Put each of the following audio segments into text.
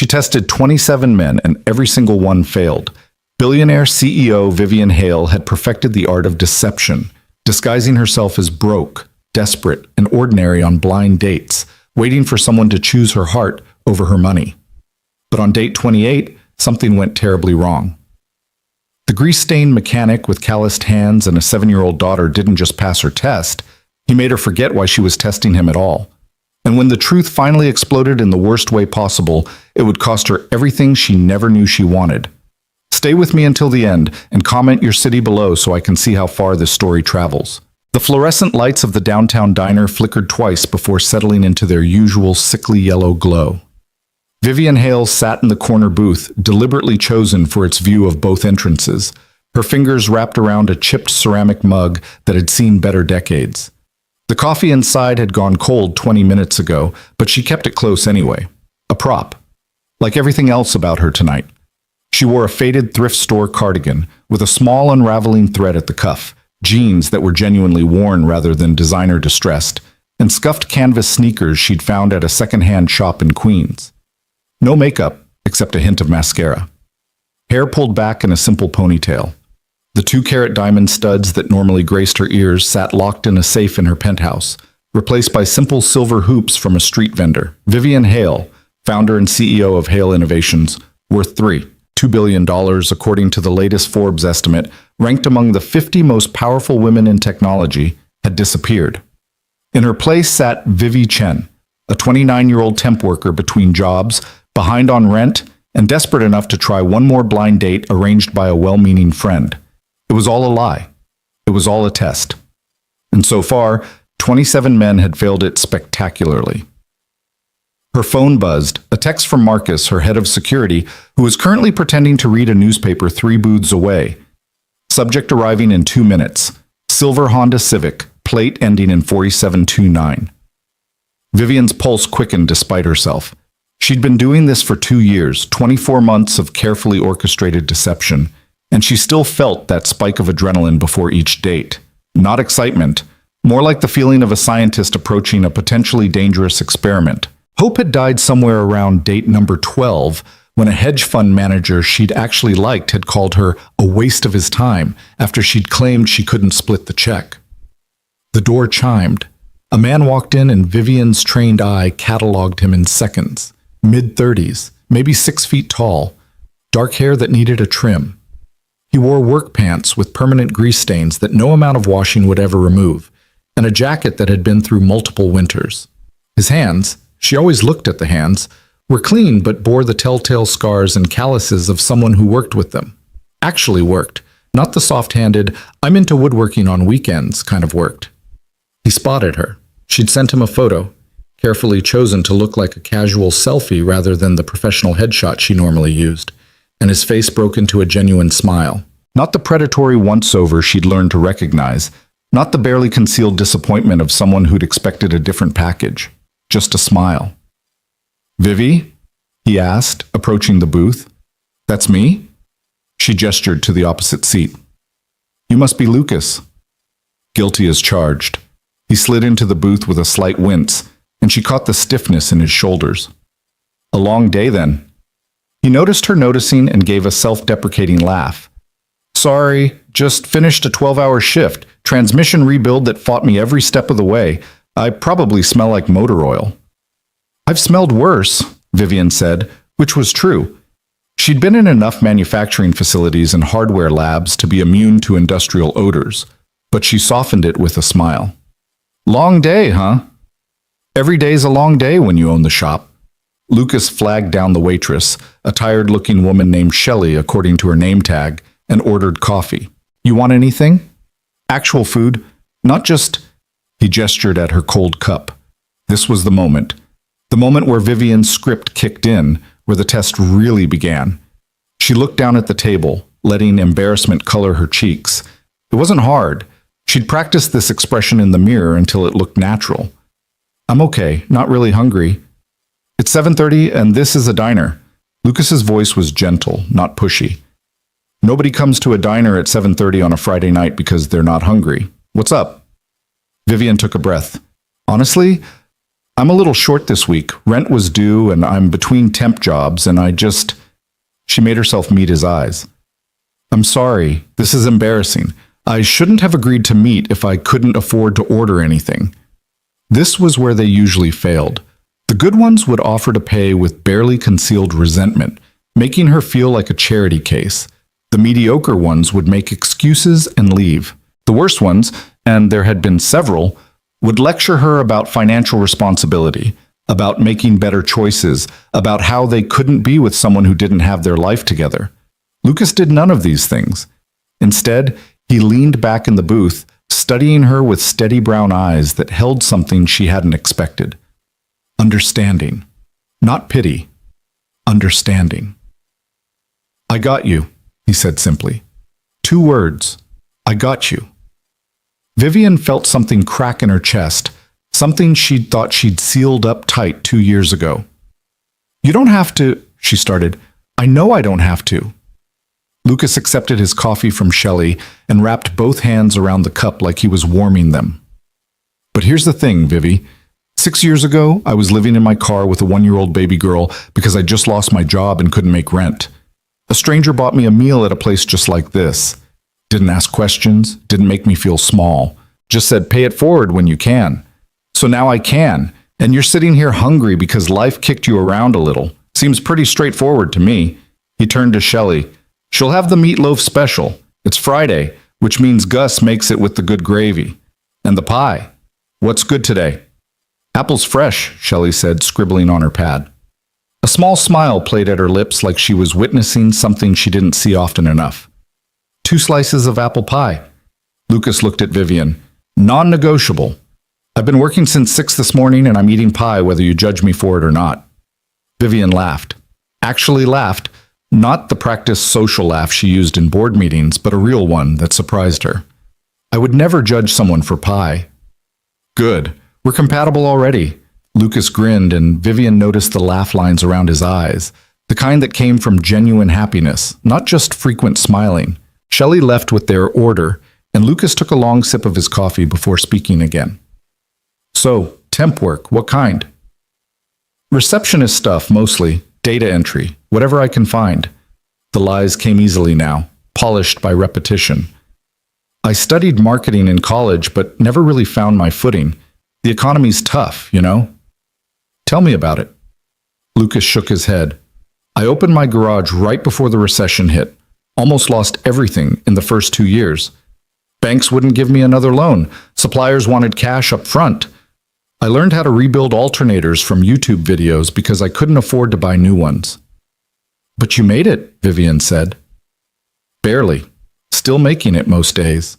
She tested 27 men, and every single one failed. Billionaire CEO Vivian Hale had perfected the art of deception, disguising herself as broke, desperate, and ordinary on blind dates, waiting for someone to choose her heart over her money. But on date 28, something went terribly wrong. The grease-stained mechanic with calloused hands and a 7-year-old daughter didn't just pass her test, he made her forget why she was testing him at all. And when the truth finally exploded in the worst way possible, it would cost her everything she never knew she wanted. Stay with me until the end and comment your city below so I can see how far this story travels. The fluorescent lights of the downtown diner flickered twice before settling into their usual sickly yellow glow. Vivian Hale sat in the corner booth, deliberately chosen for its view of both entrances, her fingers wrapped around a chipped ceramic mug that had seen better decades. The coffee inside had gone cold 20 minutes ago, but she kept it close anyway. A prop. Like everything else about her tonight. She wore a faded thrift store cardigan with a small unraveling thread at the cuff, jeans that were genuinely worn rather than designer distressed, and scuffed canvas sneakers she'd found at a second-hand shop in Queens. No makeup, except a hint of mascara. Hair pulled back in a simple ponytail. The 2-carat diamond studs that normally graced her ears sat locked in a safe in her penthouse, replaced by simple silver hoops from a street vendor. Vivian Hale, founder and CEO of Hale Innovations, worth $2 billion according to the latest Forbes estimate, ranked among the 50 most powerful women in technology, had disappeared. In her place sat Vivi Chen, a 29-year-old temp worker between jobs, behind on rent, and desperate enough to try one more blind date arranged by a well-meaning friend. It was all a lie. It was all a test. And so far, 27 men had failed it spectacularly. Her phone buzzed, a text from Marcus, her head of security, who was currently pretending to read a newspaper 3 booths away. Subject arriving in 2 minutes. Silver Honda Civic, plate ending in 4729. Vivian's pulse quickened despite herself. She'd been doing this for 2 years, 24 months of carefully orchestrated deception, and she still felt that spike of adrenaline before each date. Not excitement, more like the feeling of a scientist approaching a potentially dangerous experiment. Hope had died somewhere around date number 12, when a hedge fund manager she'd actually liked had called her a waste of his time after she'd claimed she couldn't split the check. The door chimed. A man walked in and Vivian's trained eye cataloged him in seconds. Mid-30s, maybe 6 feet tall, dark hair that needed a trim. He wore work pants with permanent grease stains that no amount of washing would ever remove, and a jacket that had been through multiple winters. His hands, she always looked at the hands, were clean but bore the telltale scars and calluses of someone who worked with them. Actually worked, not the soft-handed, I'm into woodworking on weekends kind of worked. He spotted her. She'd sent him a photo, carefully chosen to look like a casual selfie rather than the professional headshot she normally used, and his face broke into a genuine smile. Not the predatory once-over she'd learned to recognize, not the barely concealed disappointment of someone who'd expected a different package. Just a smile. "Vivi?" he asked, approaching the booth. "That's me?" She gestured to the opposite seat. "You must be Lucas." Guilty as charged. He slid into the booth with a slight wince, and she caught the stiffness in his shoulders. "A long day, then." He noticed her noticing and gave a self-deprecating laugh. "Sorry, just finished a 12-hour shift, transmission rebuild that fought me every step of the way. I probably smell like motor oil." "I've smelled worse," Vivian said, which was true. She'd been in enough manufacturing facilities and hardware labs to be immune to industrial odors, but she softened it with a smile. "Long day, huh?" "Every day's a long day when you own the shop." Lucas flagged down the waitress, a tired-looking woman named Shelley according to her name tag, and ordered coffee. "You want anything?" "Actual food, not just—" He gestured at her cold cup. This was the moment. The moment where Vivian's script kicked in, where the test really began. She looked down at the table, letting embarrassment color her cheeks. It wasn't hard. She'd practiced this expression in the mirror until it looked natural. "I'm okay, not really hungry." "It's 7:30 and this is a diner." Lucas's voice was gentle, not pushy. "Nobody comes to a diner at 7:30 on a Friday night because they're not hungry. What's up?" Vivian took a breath. "Honestly, I'm a little short this week. Rent was due and I'm between temp jobs and She made herself meet his eyes. I'm sorry, this is embarrassing. I shouldn't have agreed to meet if I couldn't afford to order anything. This was where they usually failed. The good ones would offer to pay with barely concealed resentment, making her feel like a charity case. The mediocre ones would make excuses and leave. The worst ones, and there had been several, would lecture her about financial responsibility, about making better choices, about how they couldn't be with someone who didn't have their life together. Lucas did none of these things. Instead, he leaned back in the booth, studying her with steady brown eyes that held something she hadn't expected. Understanding. Not pity. Understanding. I got you, he said simply. 2 words. I got you. Vivian felt something crack in her chest, something she'd thought she'd sealed up tight 2 years ago. You don't have to, she started. I know I don't have to. Lucas accepted his coffee from Shelley and wrapped both hands around the cup like he was warming them. But here's the thing, Vivi. 6 years ago, I was living in my car with a 1-year-old baby girl because I just lost my job and couldn't make rent. A stranger bought me a meal at a place just like this. Didn't ask questions, didn't make me feel small. Just said, pay it forward when you can. So now I can, and you're sitting here hungry because life kicked you around a little. Seems pretty straightforward to me. He turned to Shelley. She'll have the meatloaf special. It's Friday, which means Gus makes it with the good gravy. And the pie. What's good today? Apple's fresh, Shelley said, scribbling on her pad. A small smile played at her lips like she was witnessing something she didn't see often enough. 2 slices of apple pie. Lucas looked at Vivian. Non-negotiable. I've been working since 6 this morning and I'm eating pie whether you judge me for it or not. Vivian laughed. Actually laughed. Not the practiced social laugh she used in board meetings, but a real one that surprised her. I would never judge someone for pie. Good. We're compatible already. Lucas grinned and Vivian noticed the laugh lines around his eyes, the kind that came from genuine happiness, not just frequent smiling. Shelley left with their order, and Lucas took a long sip of his coffee before speaking again. So, temp work, what kind? Receptionist stuff, mostly. Data entry, whatever I can find. The lies came easily now, polished by repetition. I studied marketing in college, but never really found my footing. The economy's tough, you know? Tell me about it. Lucas shook his head. I opened my garage right before the recession hit. Almost lost everything in the first 2 years. Banks wouldn't give me another loan. Suppliers wanted cash up front. I learned how to rebuild alternators from YouTube videos because I couldn't afford to buy new ones. But you made it, Vivian said. Barely. Still making it most days.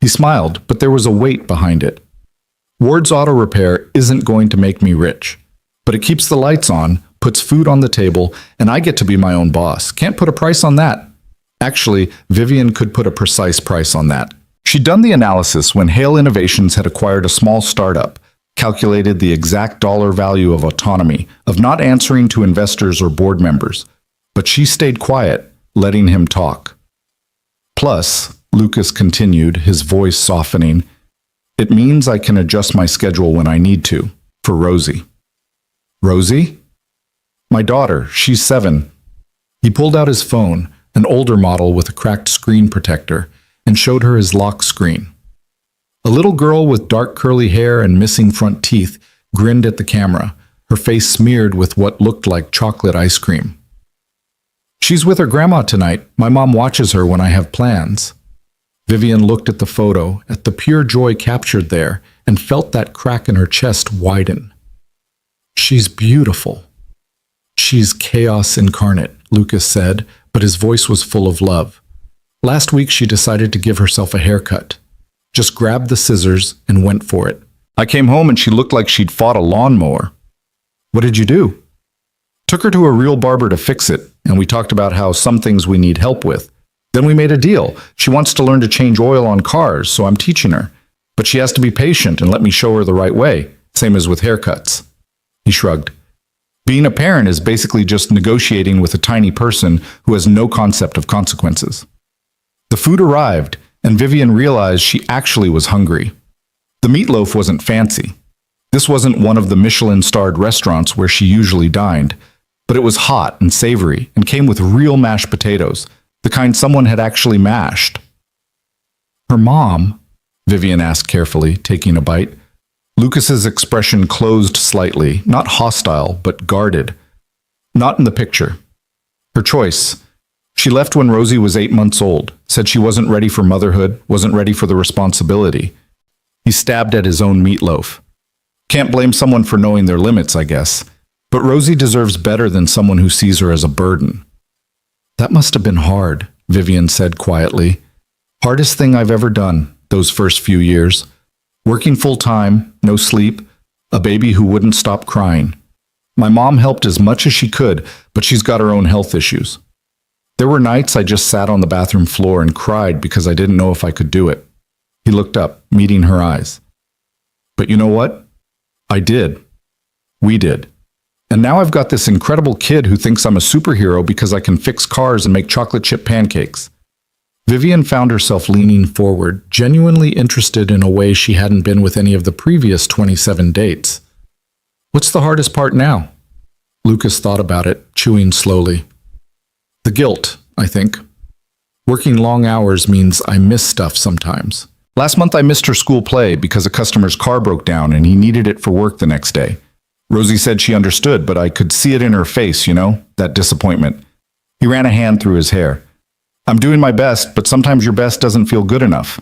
He smiled, but there was a weight behind it. Ward's Auto Repair isn't going to make me rich, but it keeps the lights on, puts food on the table, and I get to be my own boss. Can't put a price on that. Actually, Vivian could put a precise price on that. She'd done the analysis when Hale Innovations had acquired a small startup, calculated the exact dollar value of autonomy, of not answering to investors or board members. But she stayed quiet, letting him talk. Plus, Lucas continued, his voice softening, it means I can adjust my schedule when I need to, for Rosie. Rosie? My daughter, she's 7. He pulled out his phone, an older model with a cracked screen protector, and showed her his lock screen. A little girl with dark curly hair and missing front teeth grinned at the camera, her face smeared with what looked like chocolate ice cream. She's with her grandma tonight. My mom watches her when I have plans. Vivian looked at the photo, at the pure joy captured there, and felt that crack in her chest widen. She's beautiful. She's chaos incarnate, Lucas said, but his voice was full of love. Last week she decided to give herself a haircut. Just grabbed the scissors and went for it. I came home and she looked like she'd fought a lawnmower. What did you do? Took her to a real barber to fix it, and we talked about how some things we need help with. Then we made a deal. She wants to learn to change oil on cars, so I'm teaching her. But she has to be patient and let me show her the right way, same as with haircuts. He shrugged. Being a parent is basically just negotiating with a tiny person who has no concept of consequences. The food arrived, and Vivian realized she actually was hungry. The meatloaf wasn't fancy. This wasn't one of the Michelin-starred restaurants where she usually dined, but it was hot and savory and came with real mashed potatoes, the kind someone had actually mashed. Her mom? Vivian asked carefully, taking a bite. Lucas's expression closed slightly, not hostile, but guarded. Not in the picture. Her choice. She left when Rosie was 8 months old, said she wasn't ready for motherhood, wasn't ready for the responsibility. He stabbed at his own meatloaf. Can't blame someone for knowing their limits, I guess. But Rosie deserves better than someone who sees her as a burden. That must have been hard, Vivian said quietly. Hardest thing I've ever done, those first few years. Working full-time, no sleep, a baby who wouldn't stop crying. My mom helped as much as she could, but she's got her own health issues. There were nights I just sat on the bathroom floor and cried because I didn't know if I could do it. He looked up, meeting her eyes. But you know what? I did. We did. And now I've got this incredible kid who thinks I'm a superhero because I can fix cars and make chocolate chip pancakes. Vivian found herself leaning forward, genuinely interested in a way she hadn't been with any of the previous 27 dates. What's the hardest part now? Lucas thought about it, chewing slowly. The guilt, I think. Working long hours means I miss stuff sometimes. Last month I missed her school play because a customer's car broke down and he needed it for work the next day. Rosie said she understood, but I could see it in her face, that disappointment. He ran a hand through his hair. I'm doing my best, but sometimes your best doesn't feel good enough.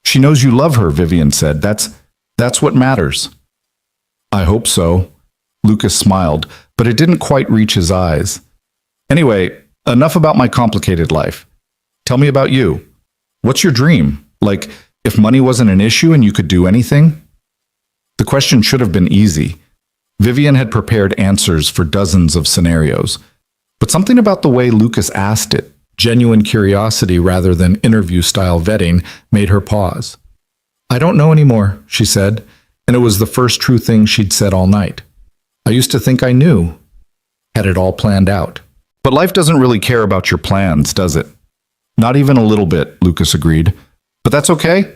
She knows you love her, Vivian said. That's what matters. I hope so. Lucas smiled, but it didn't quite reach his eyes. Anyway, enough about my complicated life. Tell me about you. What's your dream? Like, if money wasn't an issue and you could do anything? The question should have been easy. Vivian had prepared answers for dozens of scenarios. But something about the way Lucas asked it, genuine curiosity rather than interview-style vetting, made her pause. I don't know anymore, she said, and it was the first true thing she'd said all night. I used to think I knew. Had it all planned out. But life doesn't really care about your plans, does it? Not even a little bit, Lucas agreed. But that's okay.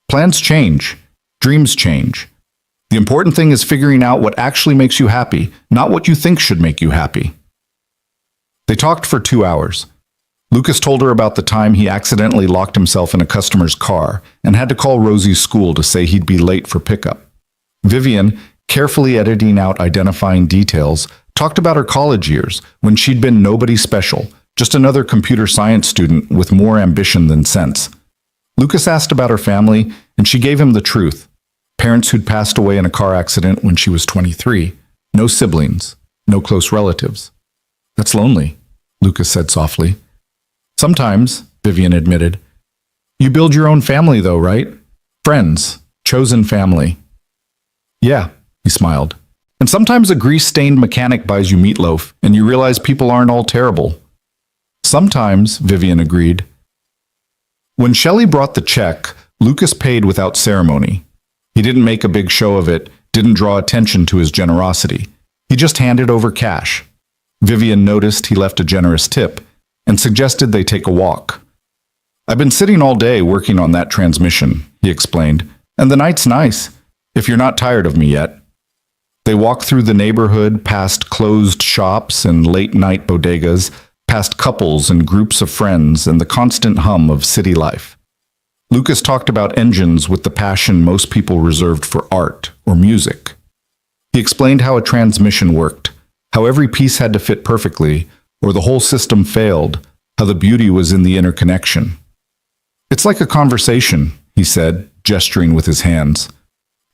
Plans change. Dreams change. The important thing is figuring out what actually makes you happy, not what you think should make you happy. They talked for 2 hours. Lucas told her about the time he accidentally locked himself in a customer's car and had to call Rosie's school to say he'd be late for pickup. Vivian, carefully editing out identifying details, talked about her college years when she'd been nobody special, just another computer science student with more ambition than sense. Lucas asked about her family, and she gave him the truth. Parents who'd passed away in a car accident when she was 23. No siblings. No close relatives. That's lonely, Lucas said softly. Sometimes, Vivian admitted. You build your own family though, right? Friends. Chosen family. Yeah, he smiled. And sometimes a grease-stained mechanic buys you meatloaf, and you realize people aren't all terrible. Sometimes, Vivian agreed. When Shelley brought the check, Lucas paid without ceremony. He didn't make a big show of it, didn't draw attention to his generosity. He just handed over cash. Vivian noticed he left a generous tip and suggested they take a walk. I've been sitting all day working on that transmission, he explained, and the night's nice, if you're not tired of me yet. They walked through the neighborhood, past closed shops and late-night bodegas, past couples and groups of friends and the constant hum of city life. Lucas talked about engines with the passion most people reserved for art or music. He explained how a transmission worked, how every piece had to fit perfectly, or the whole system failed, how the beauty was in the interconnection. It's like a conversation, he said, gesturing with his hands.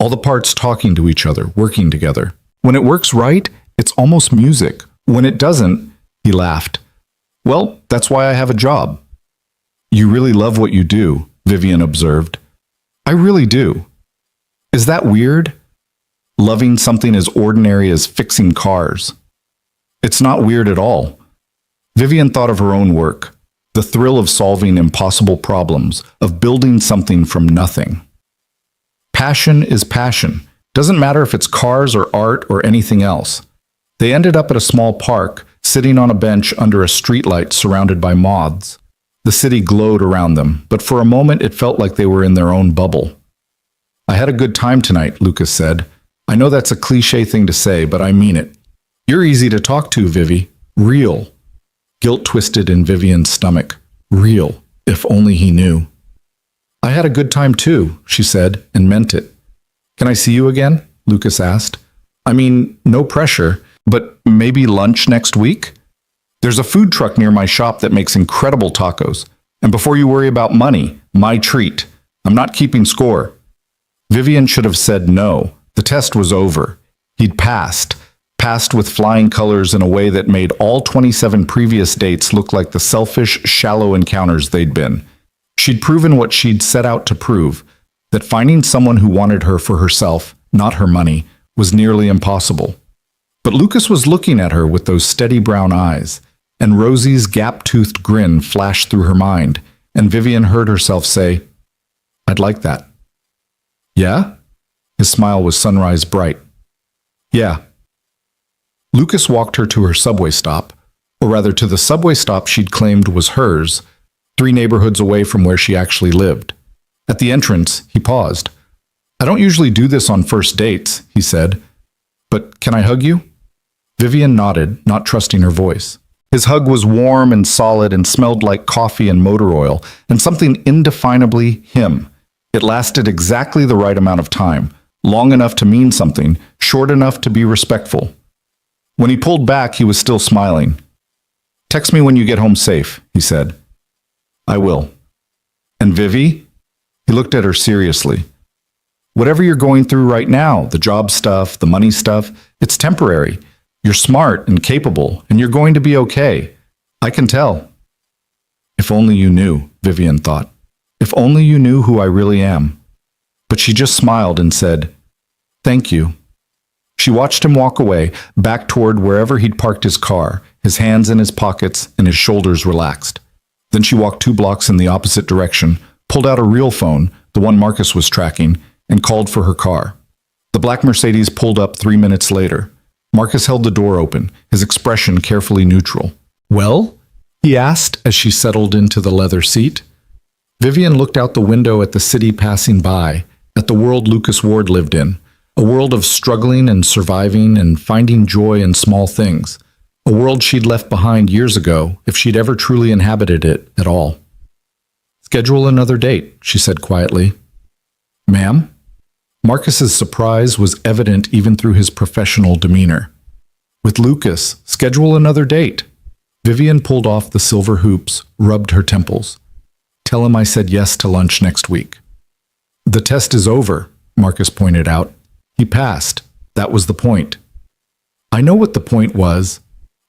All the parts talking to each other, working together. When it works right, it's almost music. When it doesn't, he laughed. Well, that's why I have a job. You really love what you do, Vivian observed. I really do. Is that weird? Loving something as ordinary as fixing cars. It's not weird at all. Vivian thought of her own work, the thrill of solving impossible problems, of building something from nothing. Passion is passion. Doesn't matter if it's cars or art or anything else. They ended up at a small park, sitting on a bench under a streetlight surrounded by moths. The city glowed around them, but for a moment it felt like they were in their own bubble. I had a good time tonight, Lucas said. I know that's a cliche thing to say, but I mean it. You're easy to talk to, Vivi. Real. Guilt twisted in Vivian's stomach. Real. If only he knew. I had a good time too, she said, and meant it. Can I see you again? Lucas asked. I mean, no pressure, but maybe lunch next week? There's a food truck near my shop that makes incredible tacos. And before you worry about money, my treat. I'm not keeping score. Vivian should have said no. The test was over. He'd passed with flying colors in a way that made all 27 previous dates look like the selfish, shallow encounters they'd been. She'd proven what she'd set out to prove, that finding someone who wanted her for herself, not her money, was nearly impossible. But Lucas was looking at her with those steady brown eyes, and Rosie's gap-toothed grin flashed through her mind, and Vivian heard herself say, I'd like that. Yeah? His smile was sunrise bright. Yeah. Lucas walked her to her subway stop, or rather to the subway stop she'd claimed was hers, 3 neighborhoods away from where she actually lived. At the entrance, he paused. I don't usually do this on first dates, he said. But can I hug you? Vivian nodded, not trusting her voice. His hug was warm and solid and smelled like coffee and motor oil, and something indefinably him. It lasted exactly the right amount of time, long enough to mean something, short enough to be respectful. When he pulled back, he was still smiling. Text me when you get home safe, he said. I will. And Vivi? He looked at her seriously. Whatever you're going through right now, the job stuff, the money stuff, it's temporary. You're smart and capable, and you're going to be okay. I can tell. If only you knew, Vivian thought. If only you knew who I really am. But she just smiled and said, Thank you. She watched him walk away, back toward wherever he'd parked his car, his hands in his pockets and his shoulders relaxed. Then she walked 2 blocks in the opposite direction, pulled out a real phone, the one Marcus was tracking, and called for her car. The black Mercedes pulled up 3 minutes later. Marcus held the door open, his expression carefully neutral. Well? He asked as she settled into the leather seat. Vivian looked out the window at the city passing by, at the world Lucas Ward lived in. A world of struggling and surviving and finding joy in small things. A world she'd left behind years ago, if she'd ever truly inhabited it at all. Schedule another date, she said quietly. Ma'am? Marcus's surprise was evident even through his professional demeanor. With Lucas, schedule another date. Vivian pulled off the silver hoops, rubbed her temples. Tell him I said yes to lunch next week. The test is over, Marcus pointed out. He passed. That was the point. I know what the point was.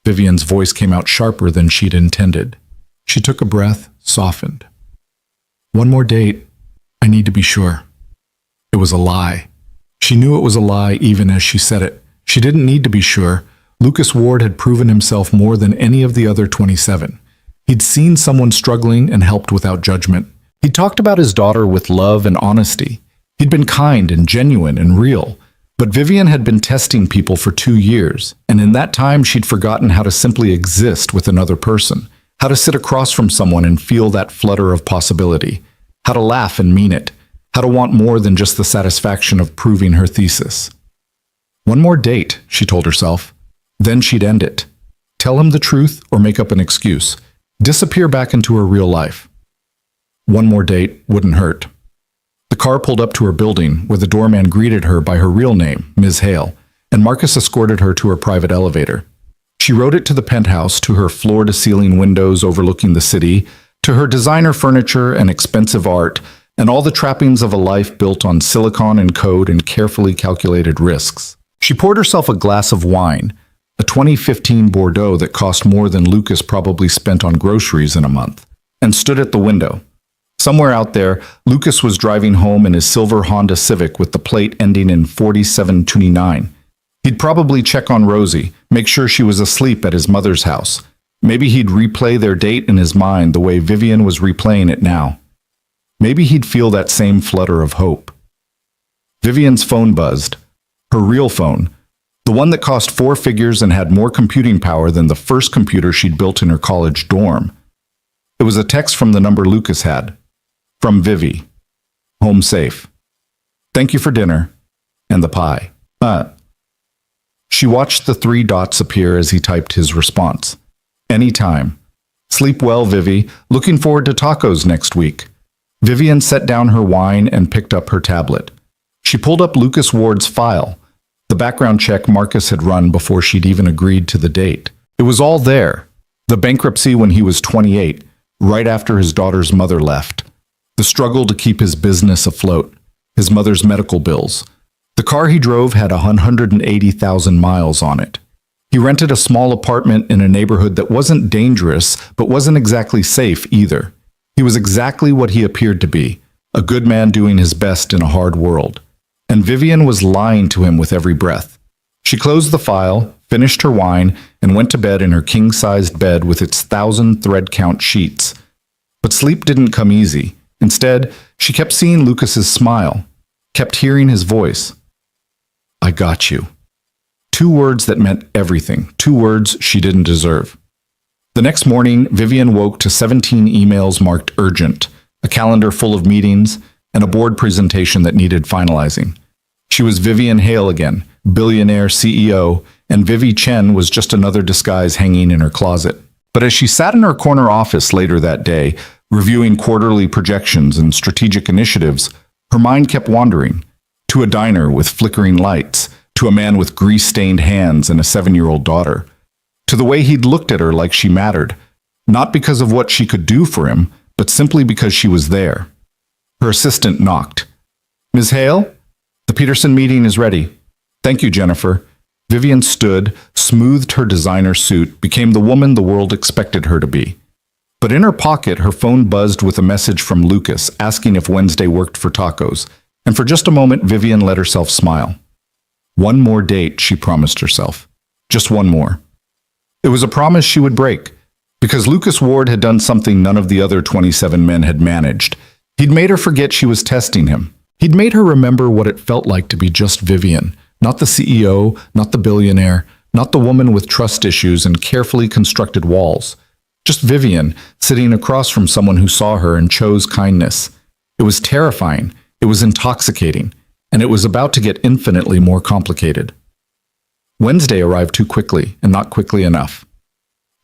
Vivian's voice came out sharper than she'd intended. She took a breath, softened. One more date. I need to be sure. It was a lie. She knew it was a lie even as she said it. She didn't need to be sure. Lucas Ward had proven himself more than any of the other 27. He'd seen someone struggling and helped without judgment. He talked about his daughter with love and honesty. He'd been kind and genuine and real. But Vivian had been testing people for 2 years, and in that time she'd forgotten how to simply exist with another person, how to sit across from someone and feel that flutter of possibility, how to laugh and mean it, how to want more than just the satisfaction of proving her thesis. One more date, she told herself. Then she'd end it. Tell him the truth or make up an excuse. Disappear back into her real life. One more date wouldn't hurt. The car pulled up to her building, where the doorman greeted her by her real name, Ms. Hale, and Marcus escorted her to her private elevator. She rode it to the penthouse, to her floor-to-ceiling windows overlooking the city, to her designer furniture and expensive art, and all the trappings of a life built on silicon and code and carefully calculated risks. She poured herself a glass of wine, a 2015 Bordeaux that cost more than Lucas probably spent on groceries in a month, and stood at the window. Somewhere out there, Lucas was driving home in his silver Honda Civic with the plate ending in 4729. He'd probably check on Rosie, make sure she was asleep at his mother's house. Maybe he'd replay their date in his mind the way Vivian was replaying it now. Maybe he'd feel that same flutter of hope. Vivian's phone buzzed. Her real phone. The one that cost 4 figures and had more computing power than the first computer she'd built in her college dorm. It was a text from the number Lucas had. From Vivi. Home safe. Thank you for dinner. And the pie. She watched the 3 dots appear as he typed his response. Anytime. Sleep well, Vivi. Looking forward to tacos next week. Vivian set down her wine and picked up her tablet. She pulled up Lucas Ward's file, the background check Marcus had run before she'd even agreed to the date. It was all there. The bankruptcy when he was 28, right after his daughter's mother left. The struggle to keep his business afloat. His mother's medical bills. The car he drove had 180,000 miles on it. He rented a small apartment in a neighborhood that wasn't dangerous, but wasn't exactly safe either. He was exactly what he appeared to be, a good man doing his best in a hard world. And Vivian was lying to him with every breath. She closed the file, finished her wine, and went to bed in her king-sized bed with its 1,000 thread-count sheets. But sleep didn't come easy. Instead, she kept seeing Lucas's smile, kept hearing his voice. I got you. 2 words that meant everything, 2 words she didn't deserve. The next morning, Vivian woke to 17 emails marked urgent, a calendar full of meetings, and a board presentation that needed finalizing. She was Vivian Hale again, billionaire CEO, and Vivi Chen was just another disguise hanging in her closet. But as she sat in her corner office later that day, reviewing quarterly projections and strategic initiatives, her mind kept wandering. To a diner with flickering lights, to a man with grease-stained hands and a 7-year-old daughter, to the way he'd looked at her like she mattered, not because of what she could do for him, but simply because she was there. Her assistant knocked. Ms. Hale? The Peterson meeting is ready. Thank you, Jennifer. Vivian stood, smoothed her designer suit, became the woman the world expected her to be. But in her pocket, her phone buzzed with a message from Lucas asking if Wednesday worked for tacos, and for just a moment, Vivian let herself smile. One more date, she promised herself. Just one more. It was a promise she would break, because Lucas Ward had done something none of the other 27 men had managed. He'd made her forget she was testing him. He'd made her remember what it felt like to be just Vivian, not the CEO, not the billionaire, not the woman with trust issues and carefully constructed walls. Just Vivian, sitting across from someone who saw her and chose kindness. It was terrifying, it was intoxicating, and it was about to get infinitely more complicated. Wednesday arrived too quickly, and not quickly enough.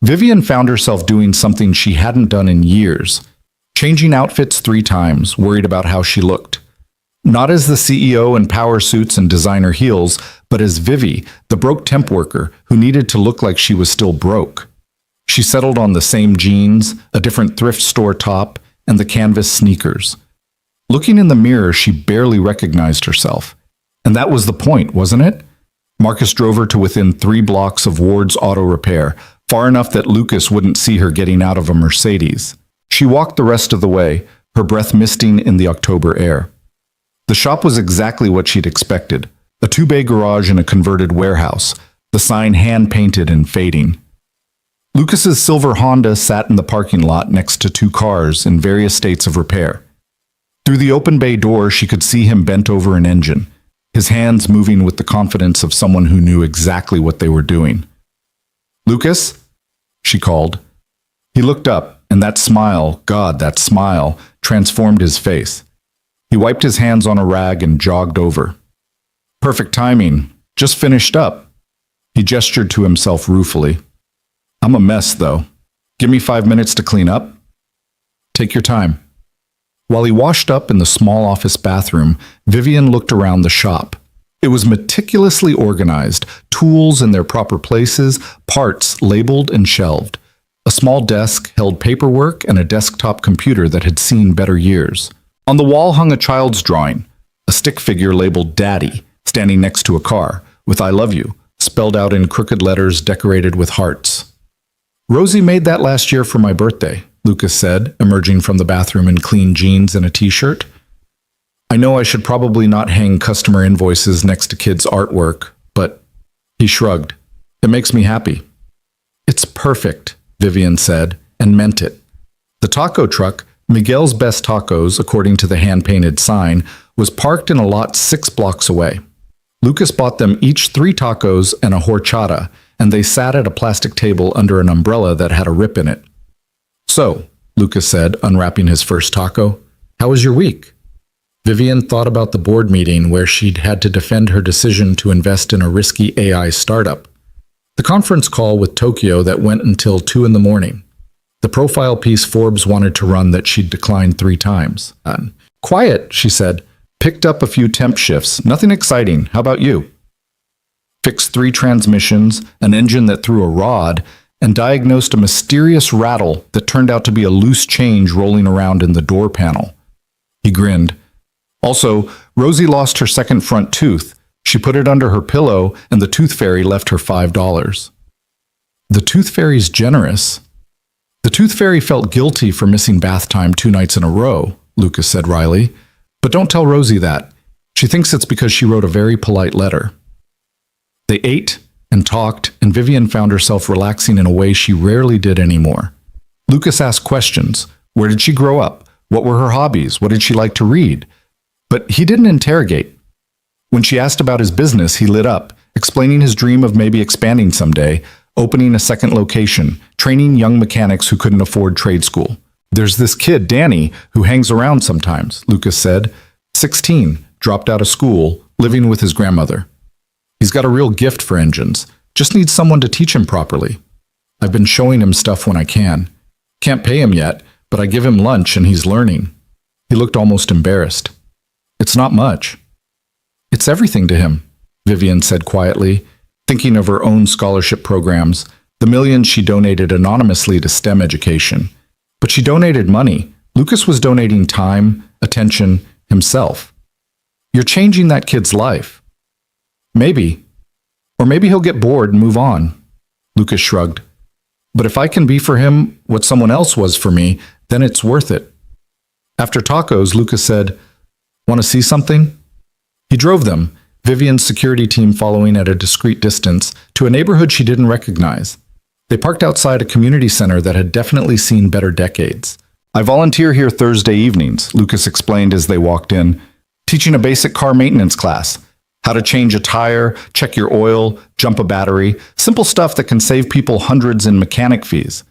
Vivian found herself doing something she hadn't done in years, changing outfits 3 times, worried about how she looked. Not as the CEO in power suits and designer heels, but as Vivi, the broke temp worker who needed to look like she was still broke. She settled on the same jeans, a different thrift store top, and the canvas sneakers. Looking in the mirror, she barely recognized herself. And that was the point, wasn't it? Marcus drove her to within 3 blocks of Ward's Auto Repair, far enough that Lucas wouldn't see her getting out of a Mercedes. She walked the rest of the way, her breath misting in the October air. The shop was exactly what she'd expected, a 2-bay garage in a converted warehouse, the sign hand-painted and fading. Lucas's silver Honda sat in the parking lot next to 2 cars in various states of repair. Through the open bay door, she could see him bent over an engine, his hands moving with the confidence of someone who knew exactly what they were doing. Lucas? She called. He looked up, and that smile, God, that smile, transformed his face. He wiped his hands on a rag and jogged over. Perfect timing. Just finished up. He gestured to himself ruefully. I'm a mess, though. Give me 5 minutes to clean up. Take your time. While he washed up in the small office bathroom, Vivian looked around the shop. It was meticulously organized, tools in their proper places, parts labeled and shelved. A small desk held paperwork and a desktop computer that had seen better years. On the wall hung a child's drawing, a stick figure labeled Daddy, standing next to a car, with I love you, spelled out in crooked letters decorated with hearts. Rosie made that last year for my birthday, Lucas said, emerging from the bathroom in clean jeans and a t-shirt. I know I should probably not hang customer invoices next to kids' artwork, but he shrugged. It makes me happy. It's perfect, Vivian said, and meant it. The taco truck, Miguel's Best Tacos, according to the hand-painted sign, was parked in a lot 6 blocks away. Lucas bought them each 3 tacos and a horchata, and they sat at a plastic table under an umbrella that had a rip in it. So, Lucas said, unwrapping his first taco, how was your week? Vivian thought about the board meeting where she'd had to defend her decision to invest in a risky AI startup. The conference call with Tokyo that went until 2 in the morning. The profile piece Forbes wanted to run that she'd declined 3 times. Quiet, she said. Picked up a few temp shifts. Nothing exciting. How about you? Fixed 3 transmissions, an engine that threw a rod, and diagnosed a mysterious rattle that turned out to be a loose change rolling around in the door panel. He grinned. Also, Rosie lost her second front tooth. She put it under her pillow, and the tooth fairy left her $5. The tooth fairy's generous. The tooth fairy felt guilty for missing bath time 2 nights in a row, Lucas said wryly. But don't tell Rosie that. She thinks it's because she wrote a very polite letter. They ate and talked, and Vivian found herself relaxing in a way she rarely did anymore. Lucas asked questions. Where did she grow up? What were her hobbies? What did she like to read? But he didn't interrogate. When she asked about his business, he lit up, explaining his dream of maybe expanding someday, opening a second location, training young mechanics who couldn't afford trade school. There's this kid, Danny, who hangs around sometimes, Lucas said. 16, dropped out of school, living with his grandmother. He's got a real gift for engines, just needs someone to teach him properly. I've been showing him stuff when I can. Can't pay him yet, but I give him lunch and he's learning. He looked almost embarrassed. It's not much. It's everything to him, Vivian said quietly, thinking of her own scholarship programs, the millions she donated anonymously to STEM education. But she donated money. Lucas was donating time, attention, himself. You're changing that kid's life. Maybe. Or maybe he'll get bored and move on. Lucas shrugged. But if I can be for him what someone else was for me, then it's worth it. After tacos, Lucas said, "Want to see something?" He drove them, Vivian's security team following at a discreet distance, to a neighborhood she didn't recognize. They parked outside a community center that had definitely seen better decades. I volunteer here Thursday evenings, Lucas explained as they walked in, teaching a basic car maintenance class. How to change a tire, check your oil, jump a battery, simple stuff that can save people hundreds in mechanic fees.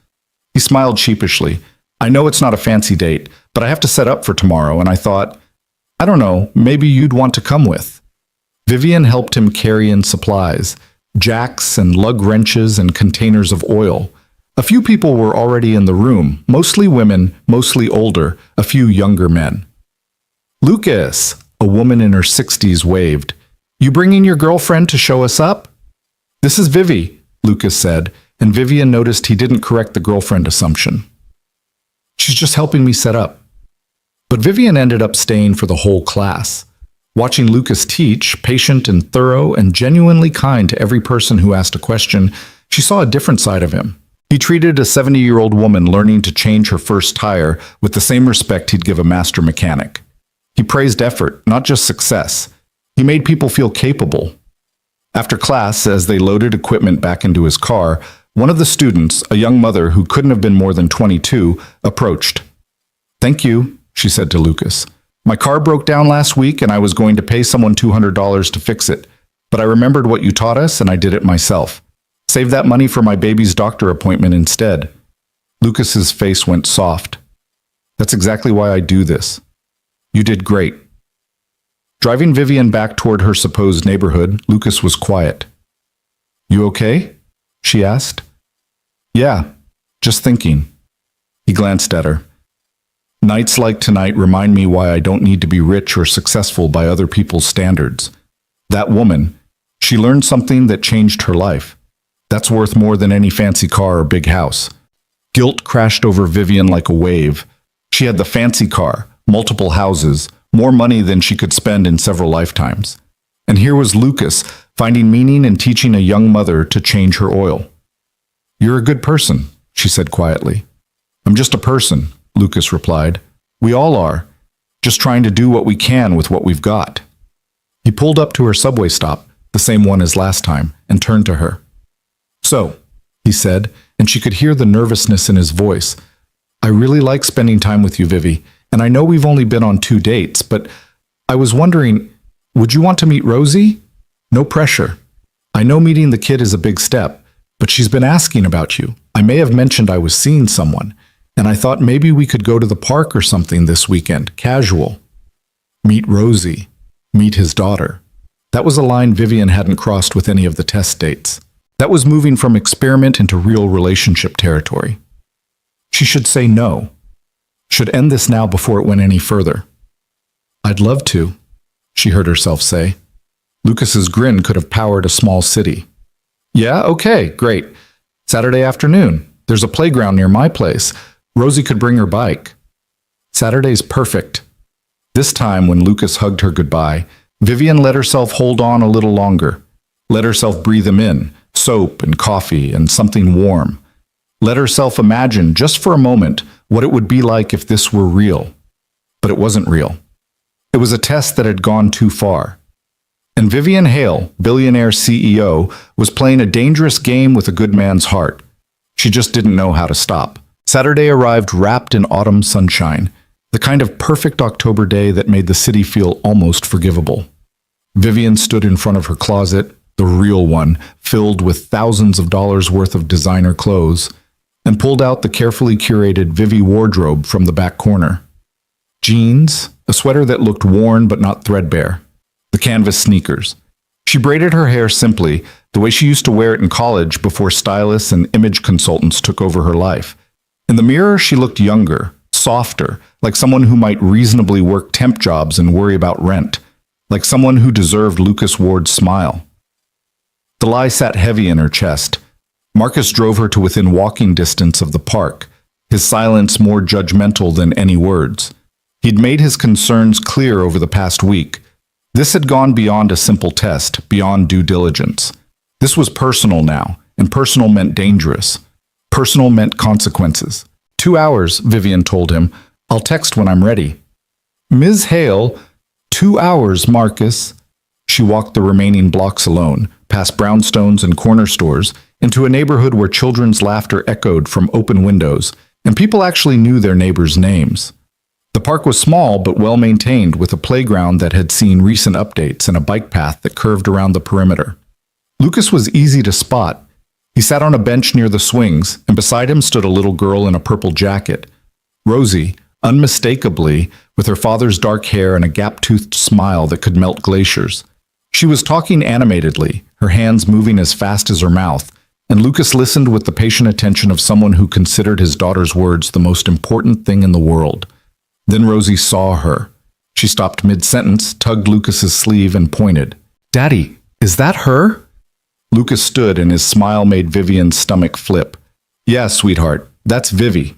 He smiled sheepishly. I know it's not a fancy date, but I have to set up for tomorrow, and I thought, I don't know, maybe you'd want to come with. Vivian helped him carry in supplies, jacks and lug wrenches and containers of oil. A few people were already in the room, mostly women, mostly older, a few younger men. Lucas, a woman in her 60s, waved. You bringing your girlfriend to show us up? This is Vivi, Lucas said, and Vivian noticed he didn't correct the girlfriend assumption. She's just helping me set up. But Vivian ended up staying for the whole class. Watching Lucas teach, patient and thorough and genuinely kind to every person who asked a question, she saw a different side of him. He treated a 70-year-old woman learning to change her first tire with the same respect he'd give a master mechanic. He praised effort, not just success. He made people feel capable. After class, as they loaded equipment back into his car, one of the students, a young mother who couldn't have been more than 22, approached. Thank you, she said to Lucas. My car broke down last week and I was going to pay someone $200 to fix it, but I remembered what you taught us and I did it myself. Save that money for my baby's doctor appointment instead. Lucas's face went soft. That's exactly why I do this. You did great. Driving Vivian back toward her supposed neighborhood, Lucas was quiet. You okay? She asked. Yeah, just thinking. He glanced at her. Nights like tonight remind me why I don't need to be rich or successful by other people's standards. That woman, she learned something that changed her life. That's worth more than any fancy car or big house. Guilt crashed over Vivian like a wave. She had the fancy car, multiple houses, more money than she could spend in several lifetimes. And here was Lucas, finding meaning in teaching a young mother to change her oil. You're a good person, she said quietly. I'm just a person, Lucas replied. We all are, just trying to do what we can with what we've got. He pulled up to her subway stop, the same one as last time, and turned to her. So, he said, and she could hear the nervousness in his voice. I really like spending time with you, Vivi, and I know we've only been on 2 dates, but I was wondering, would you want to meet Rosie? No pressure. I know meeting the kid is a big step, but she's been asking about you. I may have mentioned I was seeing someone, and I thought maybe we could go to the park or something this weekend, casual. Meet Rosie. Meet his daughter. That was a line Vivian hadn't crossed with any of the test dates. That was moving from experiment into real relationship territory. She should say no. Should end this now before it went any further. I'd love to, she heard herself say. Lucas's grin could have powered a small city. Yeah, okay, great. Saturday afternoon. There's a playground near my place. Rosie could bring her bike. Saturday's perfect. This time, when Lucas hugged her goodbye, Vivian let herself hold on a little longer. Let herself breathe him in, soap and coffee and something warm. Let herself imagine, just for a moment, what it would be like if this were real. But it wasn't real. It was a test that had gone too far. And Vivian Hale, billionaire CEO, was playing a dangerous game with a good man's heart. She just didn't know how to stop. Saturday arrived wrapped in autumn sunshine, the kind of perfect October day that made the city feel almost forgivable. Vivian stood in front of her closet, the real one, filled with thousands of dollars worth of designer clothes, and pulled out the carefully curated Vivi wardrobe from the back corner. Jeans, a sweater that looked worn but not threadbare, the canvas sneakers. She braided her hair simply, the way she used to wear it in college before stylists and image consultants took over her life. In the mirror, she looked younger, softer, like someone who might reasonably work temp jobs and worry about rent, like someone who deserved Lucas Ward's smile. The lie sat heavy in her chest. Marcus drove her to within walking distance of the park, his silence more judgmental than any words. He'd made his concerns clear over the past week. This had gone beyond a simple test, beyond due diligence. This was personal now, and personal meant dangerous. Personal meant consequences. 2 hours, Vivian told him. I'll text when I'm ready. Ms. Hale, 2 hours, Marcus. She walked the remaining blocks alone, past brownstones and corner stores, into a neighborhood where children's laughter echoed from open windows, and people actually knew their neighbors' names. The park was small but well-maintained, with a playground that had seen recent updates and a bike path that curved around the perimeter. Lucas was easy to spot. He sat on a bench near the swings, and beside him stood a little girl in a purple jacket. Rosie, unmistakably, with her father's dark hair and a gap-toothed smile that could melt glaciers. She was talking animatedly, her hands moving as fast as her mouth, and Lucas listened with the patient attention of someone who considered his daughter's words the most important thing in the world. Then Rosie saw her. She stopped mid-sentence, tugged Lucas's sleeve, and pointed. Daddy, is that her? Lucas stood, and his smile made Vivian's stomach flip. Yeah, sweetheart, that's Vivi.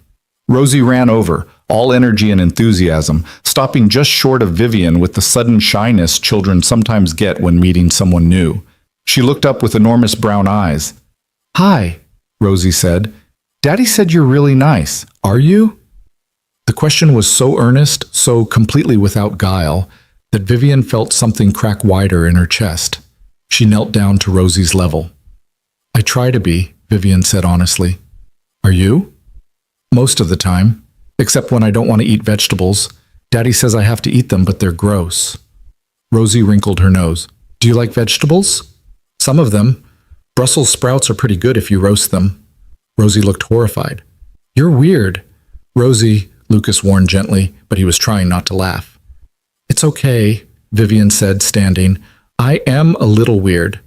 Rosie ran over, all energy and enthusiasm, stopping just short of Vivian with the sudden shyness children sometimes get when meeting someone new. She looked up with enormous brown eyes. Hi, Rosie said. Daddy said you're really nice. Are you? The question was so earnest, so completely without guile, that Vivian felt something crack wider in her chest. She knelt down to Rosie's level. I try to be, Vivian said honestly. Are you? Most of the time, except when I don't want to eat vegetables. Daddy says I have to eat them, but they're gross. Rosie wrinkled her nose. Do you like vegetables? Some of them. Brussels sprouts are pretty good if you roast them. Rosie looked horrified. You're weird. Rosie, Lucas warned gently, but he was trying not to laugh. It's okay, Vivian said, standing. I am a little weird.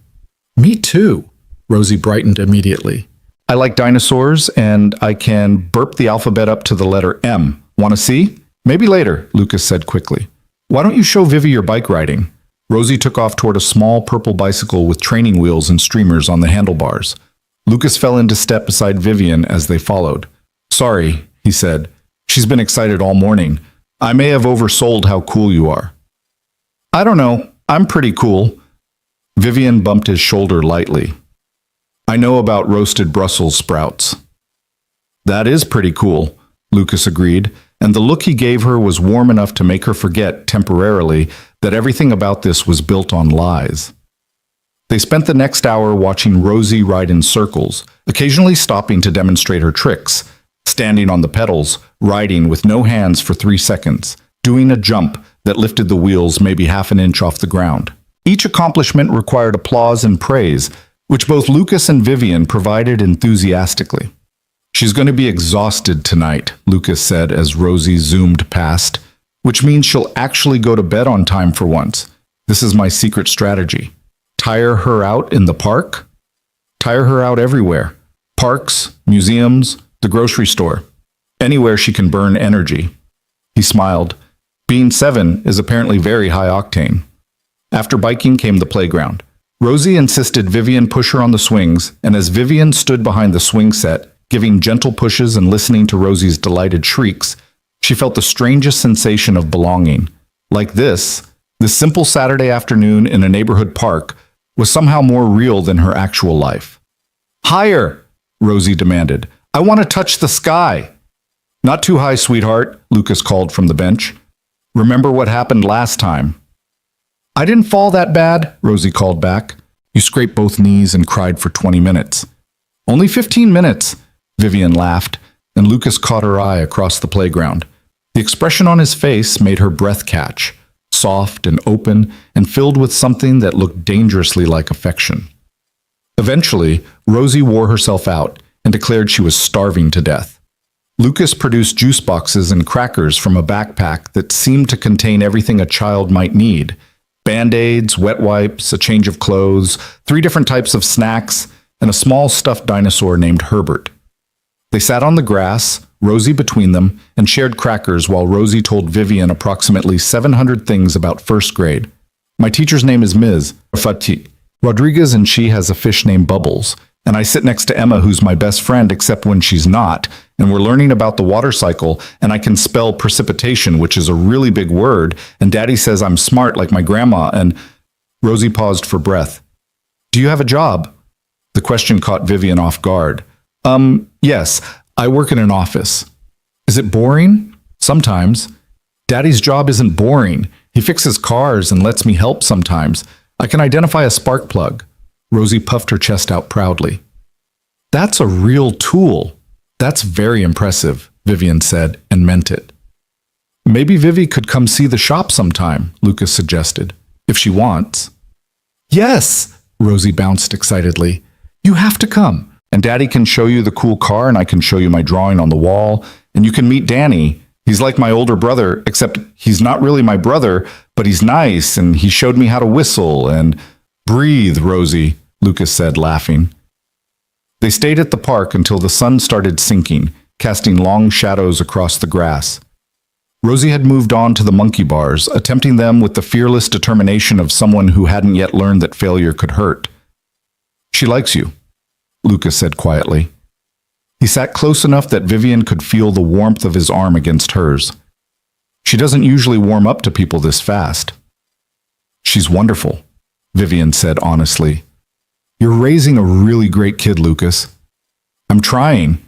Me too, Rosie brightened immediately. I like dinosaurs, and I can burp the alphabet up to the letter M. Want to see? Maybe later, Lucas said quickly. Why don't you show Vivi your bike riding? Rosie took off toward a small purple bicycle with training wheels and streamers on the handlebars. Lucas fell into step beside Vivian as they followed. Sorry, he said. She's been excited all morning. I may have oversold how cool you are. I don't know. I'm pretty cool. Vivian bumped his shoulder lightly. I know about roasted Brussels sprouts. That is pretty cool, Lucas agreed, and the look he gave her was warm enough to make her forget, temporarily, that everything about this was built on lies. They spent the next hour watching Rosie ride in circles, occasionally stopping to demonstrate her tricks, standing on the pedals, riding with no hands for 3 seconds, doing a jump that lifted the wheels maybe half an inch off the ground. Each accomplishment required applause and praise, which both Lucas and Vivian provided enthusiastically. She's going to be exhausted tonight, Lucas said as Rosie zoomed past. which means she'll actually go to bed on time for once. This is my secret strategy. Tire her out in the park? Tire her out everywhere. Parks, museums, the grocery store. Anywhere she can burn energy. He smiled. Being 7 is apparently very high octane. After biking came the playground. Rosie insisted Vivian push her on the swings, and as Vivian stood behind the swing set, giving gentle pushes and listening to Rosie's delighted shrieks, she felt the strangest sensation of belonging. Like this simple Saturday afternoon in a neighborhood park was somehow more real than her actual life. Higher, Rosie demanded. I want to touch the sky. Not too high, sweetheart, Lucas called from the bench. Remember what happened last time. I didn't fall that bad, Rosie called back. You scraped both knees and cried for 20 minutes. Only 15 minutes, Vivian laughed, and Lucas caught her eye across the playground. The expression on his face made her breath catch, soft and open and filled with something that looked dangerously like affection. Eventually, Rosie wore herself out and declared she was starving to death. Lucas produced juice boxes and crackers from a backpack that seemed to contain everything a child might need. Band-Aids, wet wipes, a change of clothes, 3 different types of snacks, and a small stuffed dinosaur named Herbert. They sat on the grass, Rosie between them, and shared crackers while Rosie told Vivian approximately 700 things about first grade. My teacher's name is Ms. Fati. Rodriguez, and she has a fish named Bubbles. And I sit next to Emma, who's my best friend, except when she's not. And we're learning about the water cycle, and I can spell precipitation, which is a really big word. And Daddy says I'm smart like my grandma. And Rosie paused for breath. Do you have a job? The question caught Vivian off guard. Yes, I work in an office. Is it boring? Sometimes. Daddy's job isn't boring. He fixes cars and lets me help sometimes. I can identify a spark plug. Rosie puffed her chest out proudly. That's a real tool. That's very impressive, Vivian said, and meant it. Maybe Vivi could come see the shop sometime, Lucas suggested, if she wants. Yes, Rosie bounced excitedly. You have to come. And Daddy can show you the cool car, and I can show you my drawing on the wall, and you can meet Danny. He's like my older brother, except he's not really my brother, but he's nice, and he showed me how to whistle, and breathe, Rosie, Lucas said, laughing. They stayed at the park until the sun started sinking, casting long shadows across the grass. Rosie had moved on to the monkey bars, attempting them with the fearless determination of someone who hadn't yet learned that failure could hurt. She likes you, Lucas said quietly. He sat close enough that Vivian could feel the warmth of his arm against hers. She doesn't usually warm up to people this fast. She's wonderful, Vivian said honestly. You're raising a really great kid, Lucas. I'm trying.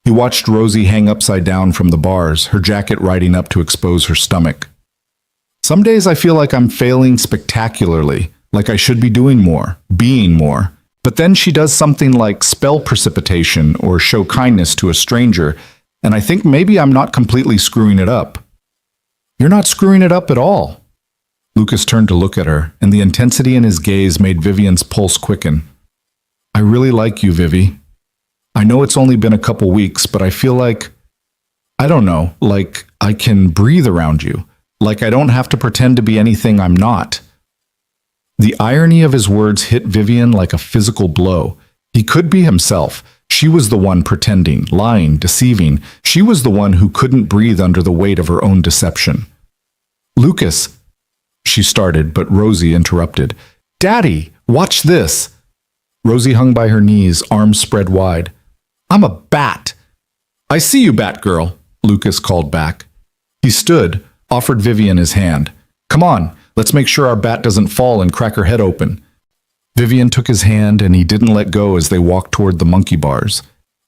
He watched Rosie hang upside down from the bars, her jacket riding up to expose her stomach. Some days I feel like I'm failing spectacularly, like I should be doing more, being more. But then she does something like spell precipitation or show kindness to a stranger, and I think maybe I'm not completely screwing it up. You're not screwing it up at all. Lucas turned to look at her, and the intensity in his gaze made Vivian's pulse quicken. I really like you, Vivi. I know it's only been a couple weeks, but I feel like, I don't know, like I can breathe around you, like I don't have to pretend to be anything I'm not. The irony of his words hit Vivian like a physical blow. He could be himself. She was the one pretending, lying, deceiving. She was the one who couldn't breathe under the weight of her own deception. Lucas, she started, but Rosie interrupted. Daddy, watch this. Rosie hung by her knees, arms spread wide. I'm a bat. I see you, Batgirl, Lucas called back. He stood, offered Vivian his hand. Come on, let's make sure our bat doesn't fall and crack her head open. Vivian took his hand, and he didn't let go as they walked toward the monkey bars.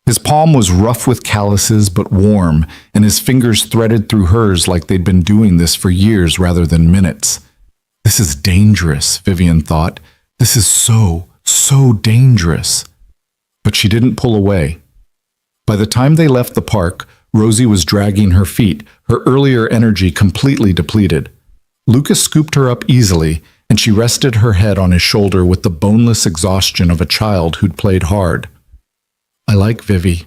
His palm was rough with calluses but warm, and his fingers threaded through hers like they'd been doing this for years rather than minutes. This is dangerous, Vivian thought. This is so dangerous. But she didn't pull away. By the time they left the park, Rosie was dragging her feet, her earlier energy completely depleted. Lucas scooped her up easily, and she rested her head on his shoulder with the boneless exhaustion of a child who'd played hard. I like Vivi,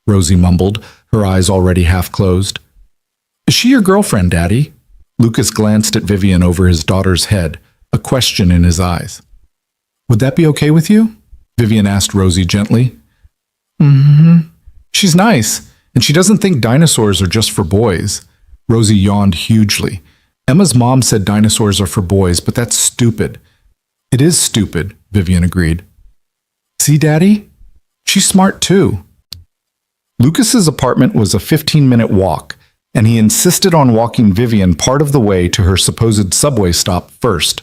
Rosie mumbled, her eyes already half closed. Is she your girlfriend, Daddy? Lucas glanced at Vivian over his daughter's head, a question in his eyes. "Would that be okay with you?" Vivian asked Rosie gently. "Mm-hmm. She's nice, and she doesn't think dinosaurs are just for boys." Rosie yawned hugely. "Emma's mom said dinosaurs are for boys, but that's stupid." "It is stupid," Vivian agreed. "See, Daddy? She's smart too." Lucas's apartment was a 15-minute walk, and he insisted on walking Vivian part of the way to her supposed subway stop first.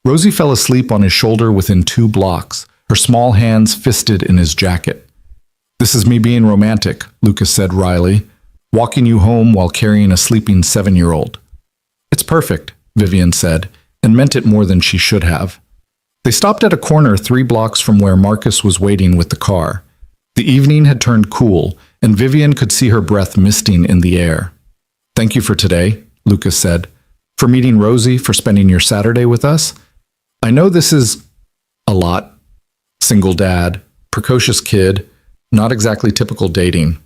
Rosie fell asleep on his shoulder within 2 blocks, her small hands fisted in his jacket. "This is me being romantic," Lucas said wryly, "walking you home while carrying a sleeping 7-year-old. "It's perfect," Vivian said, and meant it more than she should have. They stopped at a corner 3 blocks from where Marcus was waiting with the car. The evening had turned cool, and Vivian could see her breath misting in the air. "Thank you for today," Lucas said. "For meeting Rosie, for spending your Saturday with us. I know this is a lot. Single dad, precocious kid, not exactly typical dating."